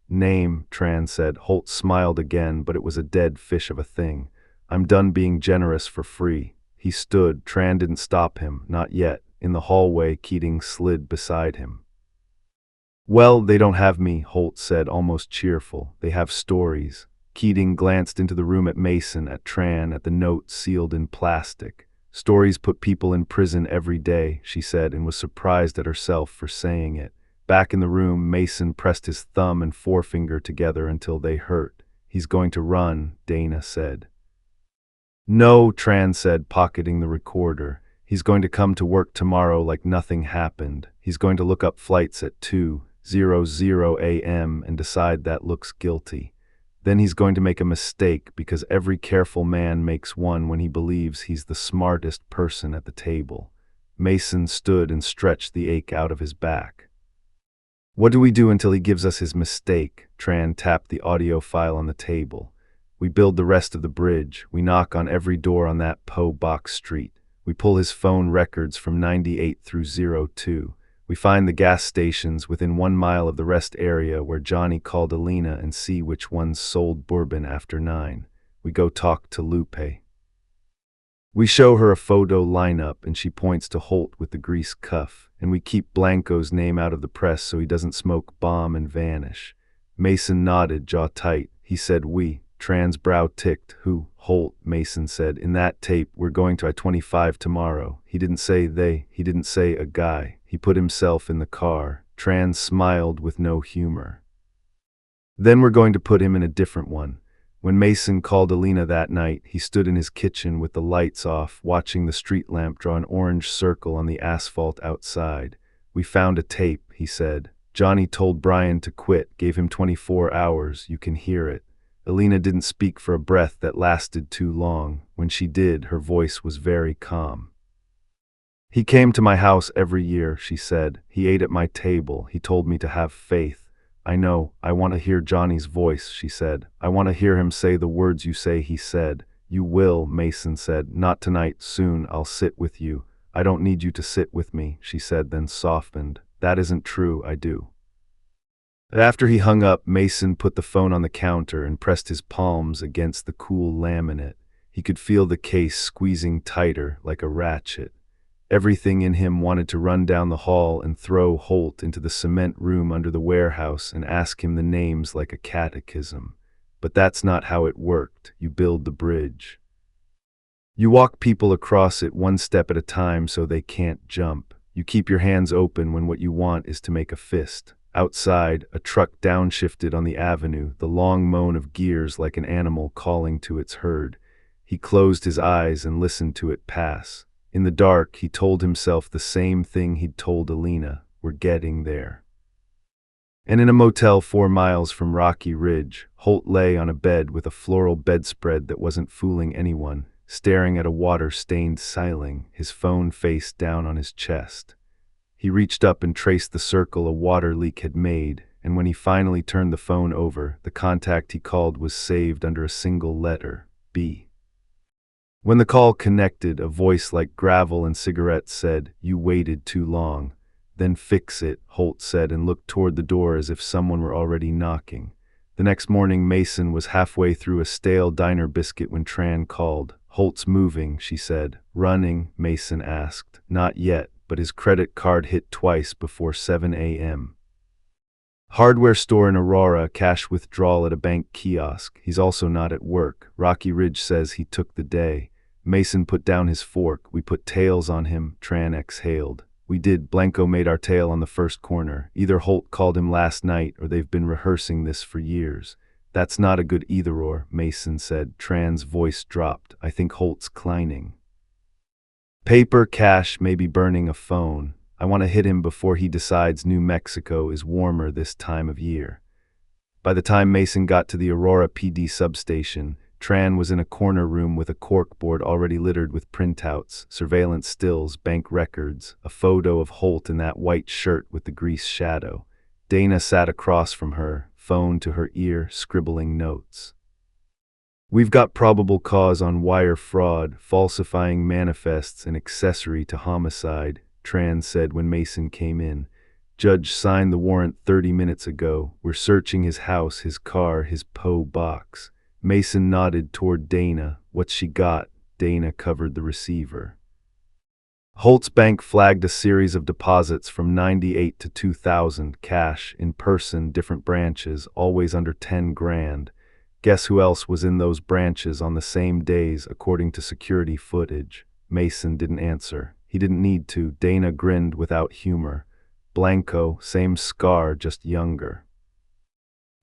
"Name," Tran said. Holt smiled again, but it was a dead fish of a thing. "I'm done being generous for free." He stood. Tran didn't stop him. Not yet. In the hallway, Keating slid beside him. "Well, they don't have me," Holt said, almost cheerful. "They have stories." Keating glanced into the room at Mason, at Tran, at the note sealed in plastic. "Stories put people in prison every day," she said, and was surprised at herself for saying it. Back in the room, Mason pressed his thumb and forefinger together until they hurt. "He's going to run," Dana said. "No," Tran said, pocketing the recorder. "He's going to come to work tomorrow like nothing happened. He's going to look up flights at 2:00 a.m. and decide that looks guilty. Then he's going to make a mistake because every careful man makes one when he believes he's the smartest person at the table. Mason stood and stretched the ache out of his back. What do we do until he gives us his mistake? Tran tapped the audio file on the table. We build the rest of the bridge. We knock on every door on that box street. We pull his phone records from 98 through 02. We find the gas stations within 1 mile of the rest area where Johnny called Alina and see which ones sold bourbon after 9. We go talk to Lupe. We show her a photo lineup and she points to Holt with the grease cuff, and we keep Blanco's name out of the press so he doesn't smoke bomb and vanish. Mason nodded, jaw tight. He said we. Tran's brow ticked. Who? Holt, Mason said. In that tape, we're going to I-25 tomorrow. He didn't say they. He didn't say a guy. He put himself in the car. Tran smiled with no humor. Then we're going to put him in a different one. When Mason called Alina that night, he stood in his kitchen with the lights off, watching the street lamp draw an orange circle on the asphalt outside. We found a tape, he said. Johnny told Brian to quit, gave him 24 hours. You can hear it. Alina didn't speak for a breath that lasted too long. When she did, her voice was very calm. He came to my house every year, she said. He ate at my table. He told me to have faith. I know, I want to hear Johnny's voice, she said. I want to hear him say the words you say he said. You will, Mason said. Not tonight, soon, I'll sit with you. I don't need you to sit with me, she said, then softened. That isn't true, I do. After he hung up, Mason put the phone on the counter and pressed his palms against the cool laminate. He could feel the case squeezing tighter, like a ratchet. Everything in him wanted to run down the hall and throw Holt into the cement room under the warehouse and ask him the names like a catechism. But that's not how it worked. You build the bridge. You walk people across it one step at a time so they can't jump. You keep your hands open when what you want is to make a fist. Outside, a truck downshifted on the avenue, the long moan of gears like an animal calling to its herd. He closed his eyes and listened to it pass. In the dark, he told himself the same thing he'd told Alina. We're getting there. And in a motel 4 miles from Rocky Ridge, Holt lay on a bed with a floral bedspread that wasn't fooling anyone, staring at a water-stained ceiling, his phone face down on his chest. He reached up and traced the circle a water leak had made, and when he finally turned the phone over, the contact he called was saved under a single letter, B. When the call connected, a voice like gravel and cigarettes said, "You waited too long." "Then fix it," Holt said, and looked toward the door as if someone were already knocking. The next morning, Mason was halfway through a stale diner biscuit when Tran called. "Holt's moving," she said. "Running?" Mason asked. "Not yet, but his credit card hit twice before 7 a.m. Hardware store in Aurora, cash withdrawal at a bank kiosk. He's also not at work. Rocky Ridge says he took the day." Mason put down his fork. "We put tails on him," Tran exhaled. "We did. Blanco made our tail on the first corner. Either Holt called him last night or they've been rehearsing this for years." "That's not a good either-or," Mason said. Tran's voice dropped. "I think Holt's clining. Paper, cash, maybe burning a phone. I want to hit him before he decides New Mexico is warmer this time of year." By the time Mason got to the Aurora PD substation, Tran was in a corner room with a corkboard already littered with printouts, surveillance stills, bank records, a photo of Holt in that white shirt with the grease shadow. Dana sat across from her, phone to her ear, scribbling notes. "We've got probable cause on wire fraud, falsifying manifests, and accessory to homicide," Tran said when Mason came in. "Judge signed the warrant 30 minutes ago. We're searching his house, his car, his box." Mason nodded toward Dana. "What's she got?" Dana covered the receiver. Holt's bank flagged a series of deposits from 98 to 2000, cash, in person, different branches, always under 10 grand. Guess who else was in those branches on the same days, according to security footage? Mason didn't answer. He didn't need to. Dana grinned without humor. "Blanco, same scar, just younger."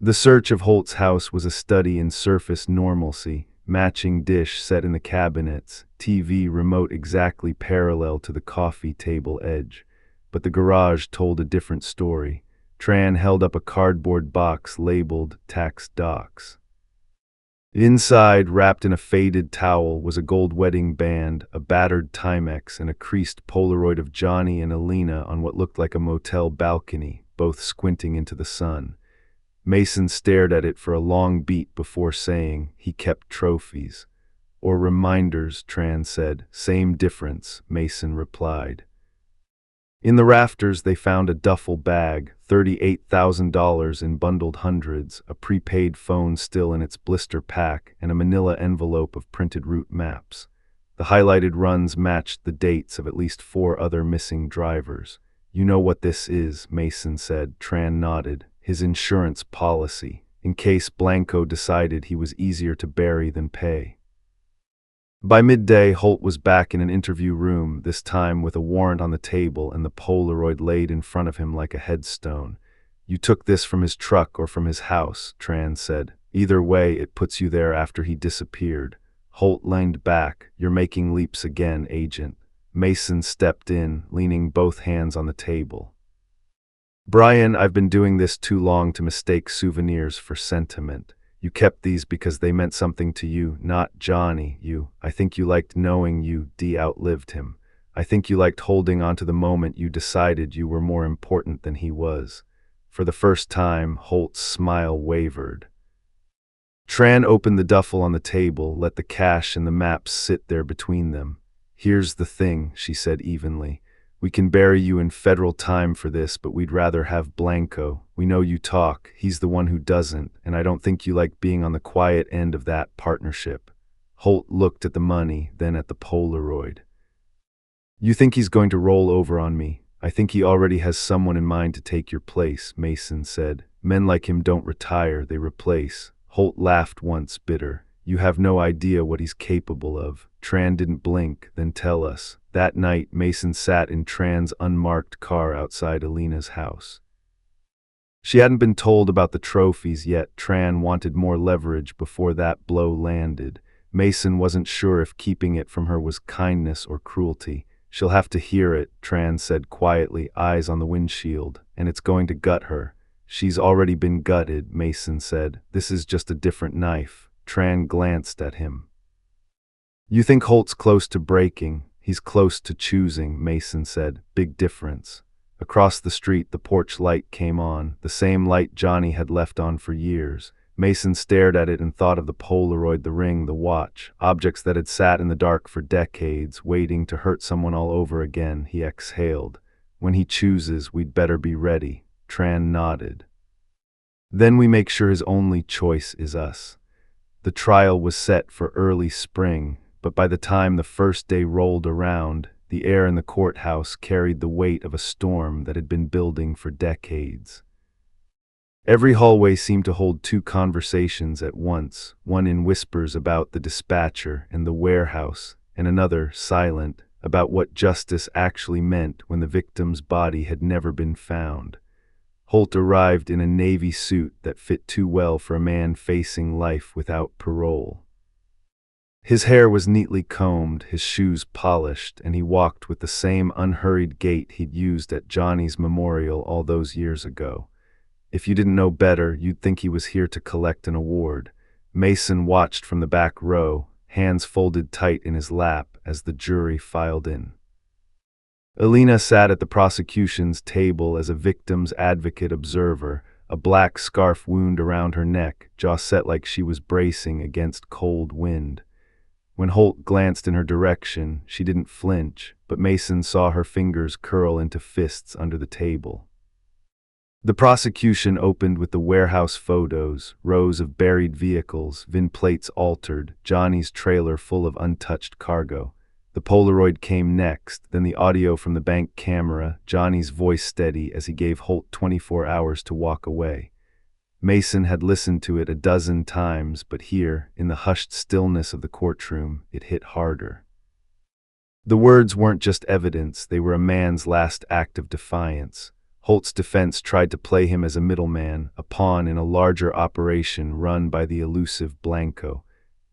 The search of Holt's house was a study in surface normalcy. Matching dish set in the cabinets, TV remote exactly parallel to the coffee table edge. but the garage told a different story. Tran held up a cardboard box labeled Tax Docs. Inside, wrapped in a faded towel, was a gold wedding band, a battered Timex, and a creased Polaroid of Johnny and Alina on what looked like a motel balcony, both squinting into the sun. Mason stared at it for a long beat before saying he kept trophies. Or reminders, Tran said. Same difference, Mason replied. In the rafters they found a duffel bag, $38,000 in bundled hundreds, a prepaid phone still in its blister pack, and a manila envelope of printed route maps. The highlighted runs matched the dates of at least 4 other missing drivers. You know what this is, Mason said. Tran nodded. His insurance policy, in case Blanco decided he was easier to bury than pay. By midday, Holt was back in an interview room, this time with a warrant on the table and the Polaroid laid in front of him like a headstone. You took this from his truck or from his house, Tran said. Either way, it puts you there after he disappeared. Holt leaned back. You're making leaps again, Agent. Mason stepped in, leaning both hands on the table. Brian, I've been doing this too long to mistake souvenirs for sentiment. You kept these because they meant something to you, not Johnny. I think you liked knowing you outlived him. I think you liked holding on to the moment you decided you were more important than he was. For the first time, Holt's smile wavered. Tran opened the duffel on the table, let the cash and the maps sit there between them. Here's the thing, she said evenly. We can bury you in federal time for this, but we'd rather have Blanco. We know you talk. He's the one who doesn't, and I don't think you like being on the quiet end of that partnership. Holt looked at the money, then at the Polaroid. You think he's going to roll over on me? I think he already has someone in mind to take your place, Mason said. Men like him don't retire, they replace. Holt laughed once, bitter. You have no idea what he's capable of. Tran didn't blink, then tell us. That night, Mason sat in Tran's unmarked car outside Alina's house. She hadn't been told about the trophies yet. Tran wanted more leverage before that blow landed. Mason wasn't sure if keeping it from her was kindness or cruelty. She'll have to hear it, Tran said quietly, eyes on the windshield, and it's going to gut her. She's already been gutted, Mason said. This is just a different knife. Tran glanced at him. You think Holt's close to breaking? He's close to choosing, Mason said. Big difference. Across the street, the porch light came on, the same light Johnny had left on for years. Mason stared at it and thought of the Polaroid, the ring, the watch, objects that had sat in the dark for decades, waiting to hurt someone all over again. He exhaled. When he chooses, we'd better be ready. Tran nodded. Then we make sure his only choice is us. The trial was set for early spring, but by the time the first day rolled around, the air in the courthouse carried the weight of a storm that had been building for decades. Every hallway seemed to hold 2 conversations at once, one in whispers about the dispatcher and the warehouse, and another, silent, about what justice actually meant when the victim's body had never been found. Holt arrived in a navy suit that fit too well for a man facing life without parole. His hair was neatly combed, his shoes polished, and he walked with the same unhurried gait he'd used at Johnny's memorial all those years ago. If you didn't know better, you'd think he was here to collect an award. Mason watched from the back row, hands folded tight in his lap as the jury filed in. Alina sat at the prosecution's table as a victim's advocate observer, a black scarf wound around her neck, jaw set like she was bracing against cold wind. When Holt glanced in her direction, she didn't flinch, but Mason saw her fingers curl into fists under the table. The prosecution opened with the warehouse photos, rows of buried vehicles, VIN plates altered, Johnny's trailer full of untouched cargo. The Polaroid came next, then the audio from the bank camera, Johnny's voice steady as he gave Holt 24 hours to walk away. Mason had listened to it a dozen times, but here, in the hushed stillness of the courtroom, it hit harder. The words weren't just evidence, they were a man's last act of defiance. Holt's defense tried to play him as a middleman, a pawn in a larger operation run by the elusive Blanco.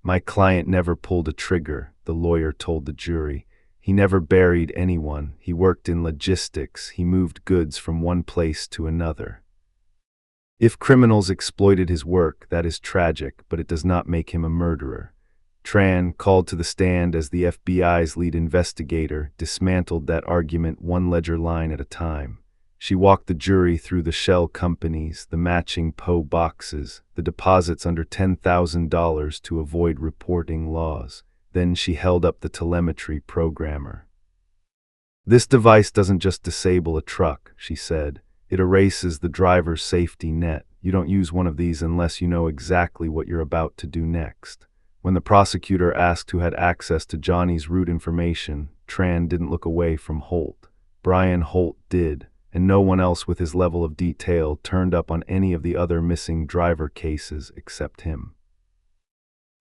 My client never pulled a trigger, the lawyer told the jury. He never buried anyone. He worked in logistics. He moved goods from one place to another. If criminals exploited his work, that is tragic, but it does not make him a murderer. Tran, called to the stand as the FBI's lead investigator, dismantled that argument one ledger line at a time. She walked the jury through the shell companies, the matching Poe boxes, the deposits under $10,000 to avoid reporting laws. Then she held up the telemetry programmer. "This device doesn't just disable a truck," she said. "It erases the driver's safety net. You don't use one of these unless you know exactly what you're about to do next." When the prosecutor asked who had access to Johnny's route information, Tran didn't look away from Holt. Brian Holt did, and no one else with his level of detail turned up on any of the other missing driver cases except him.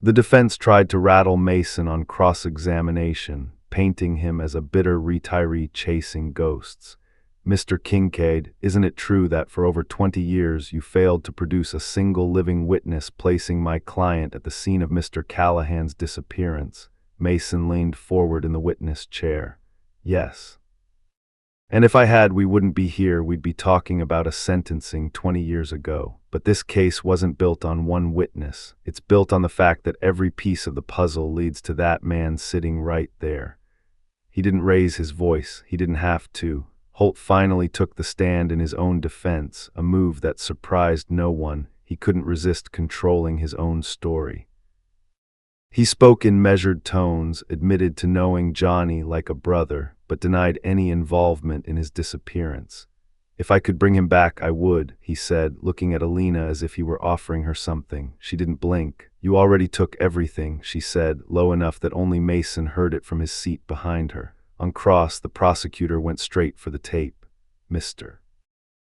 The defense tried to rattle Mason on cross-examination, painting him as a bitter retiree chasing ghosts. "Mr. Kincaid, isn't it true that for over 20 years you failed to produce a single living witness, placing my client at the scene of Mr. Callahan's disappearance?" Mason leaned forward in the witness chair. "Yes. And if I had, we wouldn't be here. We'd be talking about a sentencing 20 years ago. But this case wasn't built on one witness. It's built on the fact that every piece of the puzzle leads to that man sitting right there." He didn't raise his voice. He didn't have to. Holt finally took the stand in his own defense, a move that surprised no one. He couldn't resist controlling his own story. He spoke in measured tones, admitted to knowing Johnny like a brother, but denied any involvement in his disappearance. "If I could bring him back, I would," he said, looking at Alina as if he were offering her something. She didn't blink. "You already took everything," she said, low enough that only Mason heard it from his seat behind her. On cross, the prosecutor went straight for the tape. "Mr.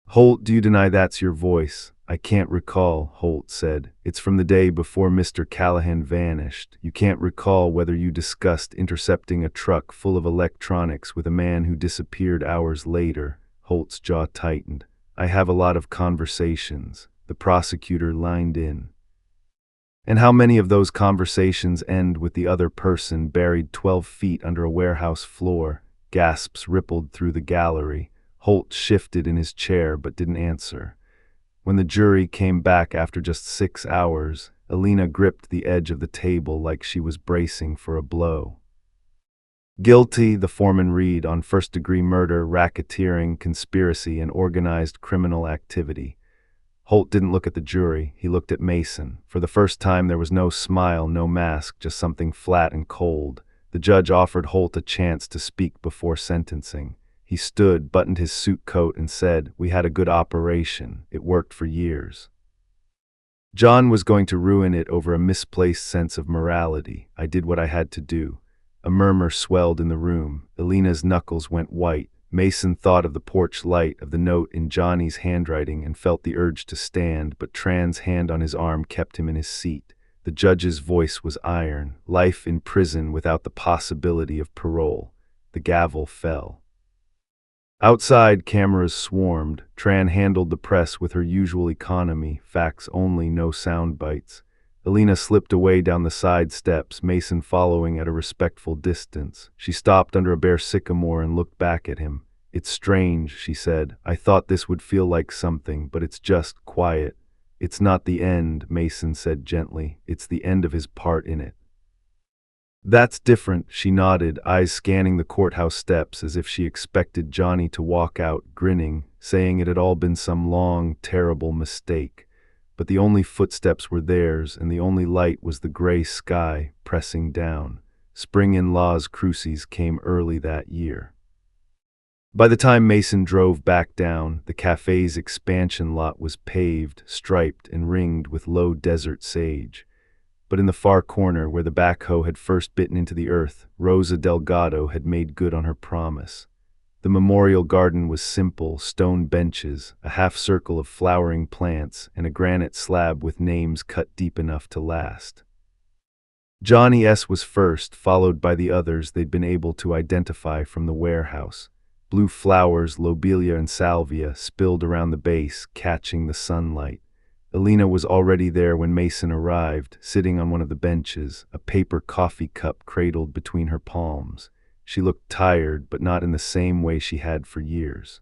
Holt, do you deny that's your voice?" "I can't recall," Holt said. "It's from the day before Mr. Callahan vanished. You can't recall whether you discussed intercepting a truck full of electronics with a man who disappeared hours later." Holt's jaw tightened. "I have a lot of conversations." The prosecutor lined in. "And how many of those conversations end with the other person buried 12 feet under a warehouse floor?" Gasps rippled through the gallery. Holt shifted in his chair but didn't answer. When the jury came back after just 6 hours, Alina gripped the edge of the table like she was bracing for a blow. "Guilty," the foreman read, "on first-degree murder, racketeering, conspiracy, and organized criminal activity." Holt didn't look at the jury. He looked at Mason. For the first time there was no smile, no mask, just something flat and cold. The judge offered Holt a chance to speak before sentencing. He stood, buttoned his suit coat, and said, "We had a good operation. It worked for years. John was going to ruin it over a misplaced sense of morality. I did what I had to do." A murmur swelled in the room. Alina's knuckles went white. Mason thought of the porch light, of the note in Johnny's handwriting, and felt the urge to stand, but Tran's hand on his arm kept him in his seat. The judge's voice was iron. Life in prison without the possibility of parole. The gavel fell. Outside, cameras swarmed. Tran handled the press with her usual economy, facts only, no sound bites. Alina slipped away down the side steps, Mason following at a respectful distance. She stopped under a bare sycamore and looked back at him. "It's strange," she said. "I thought this would feel like something, but it's just quiet." "It's not the end," Mason said gently. "It's the end of his part in it." "That's different," she nodded, eyes scanning the courthouse steps as if she expected Johnny to walk out, grinning, saying it had all been some long, terrible mistake. But the only footsteps were theirs, and the only light was the gray sky pressing down. Spring in Las Cruces came early that year. By the time Mason drove back down, the cafe's expansion lot was paved, striped, and ringed with low desert sage. But in the far corner, where the backhoe had first bitten into the earth, Rosa Delgado had made good on her promise. The memorial garden was simple: stone benches, a half-circle of flowering plants, and a granite slab with names cut deep enough to last. Johnny S. was first, followed by the others they'd been able to identify from the warehouse. Blue flowers, lobelia and salvia, spilled around the base, catching the sunlight. Alina was already there when Mason arrived, sitting on one of the benches, a paper coffee cup cradled between her palms. She looked tired, but not in the same way she had for years.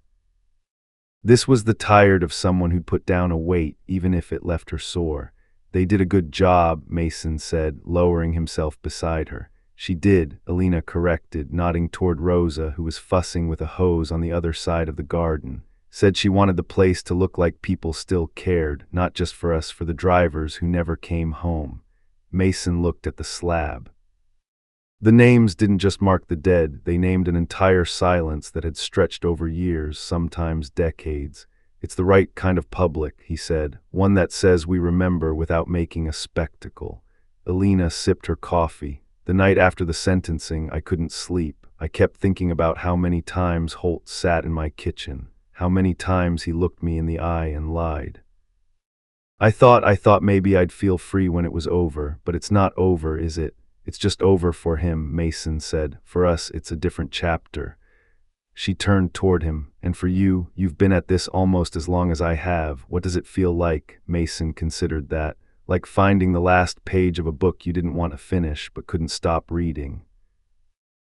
This was the tired of someone who'd put down a weight, even if it left her sore. They did a good job, Mason said, lowering himself beside her. She did, Alina corrected, nodding toward Rosa, who was fussing with a hose on the other side of the garden. Said she wanted the place to look like people still cared, not just for us, for the drivers who never came home. Mason looked at the slab. The names didn't just mark the dead, they named an entire silence that had stretched over years, sometimes decades. It's the right kind of public, he said, one that says we remember without making a spectacle. Alina sipped her coffee. The night after the sentencing, I couldn't sleep. I kept thinking about how many times Holt sat in my kitchen, how many times he looked me in the eye and lied. I thought maybe I'd feel free when it was over, but it's not over, is it? It's just over for him, Mason said. For us, it's a different chapter. She turned toward him. And for you, you've been at this almost as long as I have. What does it feel like? Mason considered that. Like finding the last page of a book you didn't want to finish, but couldn't stop reading.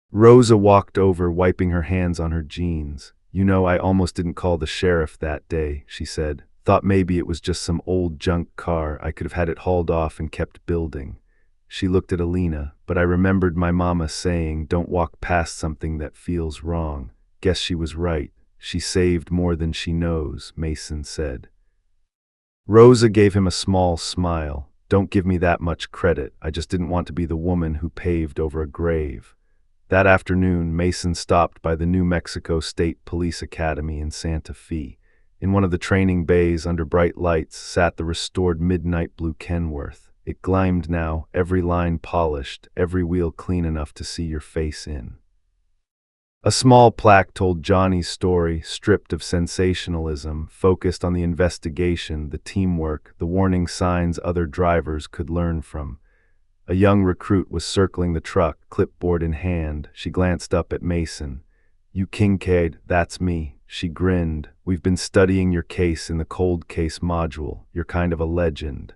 Rosa walked over, wiping her hands on her jeans. You know, I almost didn't call the sheriff that day, she said. Thought maybe it was just some old junk car. I could have had it hauled off and kept building. She looked at Alina, but I remembered my mama saying, don't walk past something that feels wrong. Guess she was right. She saved more than she knows, Mason said. Rosa gave him a small smile. Don't give me that much credit. I just didn't want to be the woman who paved over a grave. That afternoon, Mason stopped by the New Mexico State Police Academy in Santa Fe. In one of the training bays under bright lights sat the restored midnight blue Kenworth. It gleamed now, every line polished, every wheel clean enough to see your face in. A small plaque told Johnny's story, stripped of sensationalism, focused on the investigation, the teamwork, the warning signs other drivers could learn from. A young recruit was circling the truck, clipboard in hand. She glanced up at Mason. You Kincaid, that's me. She grinned. We've been studying your case in the cold case module. You're kind of a legend.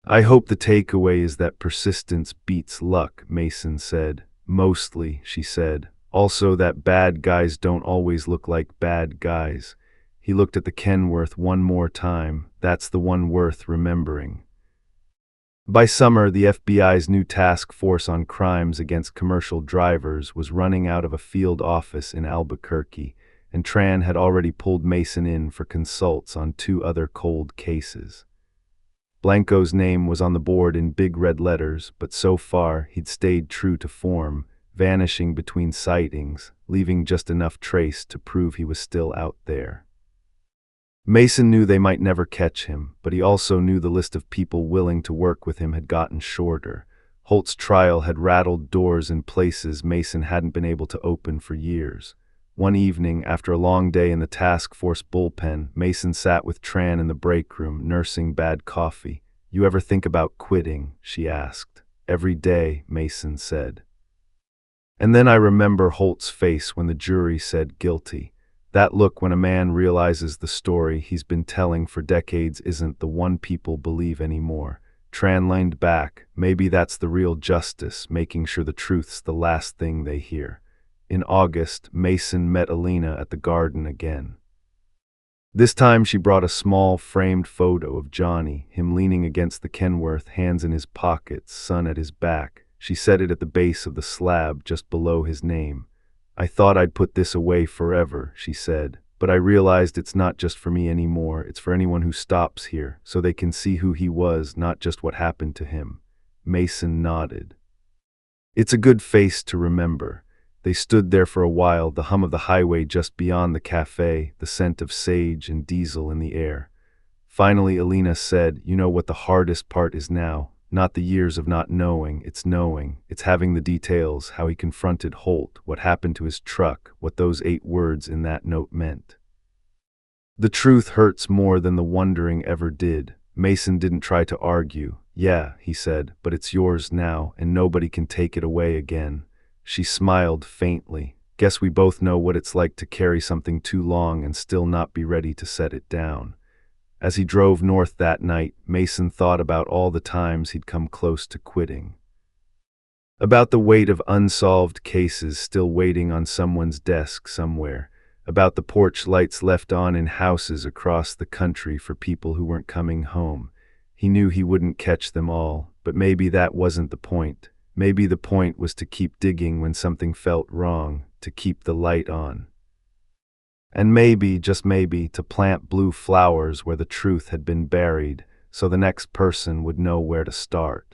I hope the takeaway is that persistence beats luck, Mason said. Mostly, she said. Also that bad guys don't always look like bad guys. He looked at the Kenworth one more time. That's the one worth remembering. By summer, the FBI's new task force on crimes against commercial drivers was running out of a field office in Albuquerque, and Tran had already pulled Mason in for consults on 2 other cold cases. Blanco's name was on the board in big red letters, but so far he'd stayed true to form, vanishing between sightings, leaving just enough trace to prove he was still out there. Mason knew they might never catch him, but he also knew the list of people willing to work with him had gotten shorter. Holt's trial had rattled doors in places Mason hadn't been able to open for years. One evening, after a long day in the task force bullpen, Mason sat with Tran in the break room, nursing bad coffee. You ever think about quitting? She asked. Every day, Mason said. And then I remember Holt's face when the jury said guilty. That look when a man realizes the story he's been telling for decades isn't the one people believe anymore. Tran leaned back. Maybe that's the real justice, making sure the truth's the last thing they hear. In August, Mason met Alina at the garden again. This time she brought a small, framed photo of Johnny, him leaning against the Kenworth, hands in his pockets, sun at his back. She set it at the base of the slab, just below his name. I thought I'd put this away forever, she said, but I realized it's not just for me anymore, it's for anyone who stops here, so they can see who he was, not just what happened to him. Mason nodded. It's a good face to remember. They stood there for a while, the hum of the highway just beyond the cafe, the scent of sage and diesel in the air. Finally, Alina said, you know what the hardest part is now? Not the years of not knowing. It's having the details, how he confronted Holt, what happened to his truck, what those 8 words in that note meant. The truth hurts more than the wondering ever did. Mason didn't try to argue. Yeah, he said, but it's yours now, and nobody can take it away again. She smiled faintly. Guess we both know what it's like to carry something too long and still not be ready to set it down. As he drove north that night, Mason thought about all the times he'd come close to quitting. About the weight of unsolved cases still waiting on someone's desk somewhere. About the porch lights left on in houses across the country for people who weren't coming home. He knew he wouldn't catch them all, but maybe that wasn't the point. Maybe the point was to keep digging when something felt wrong, to keep the light on. And maybe, just maybe, to plant blue flowers where the truth had been buried, so the next person would know where to start.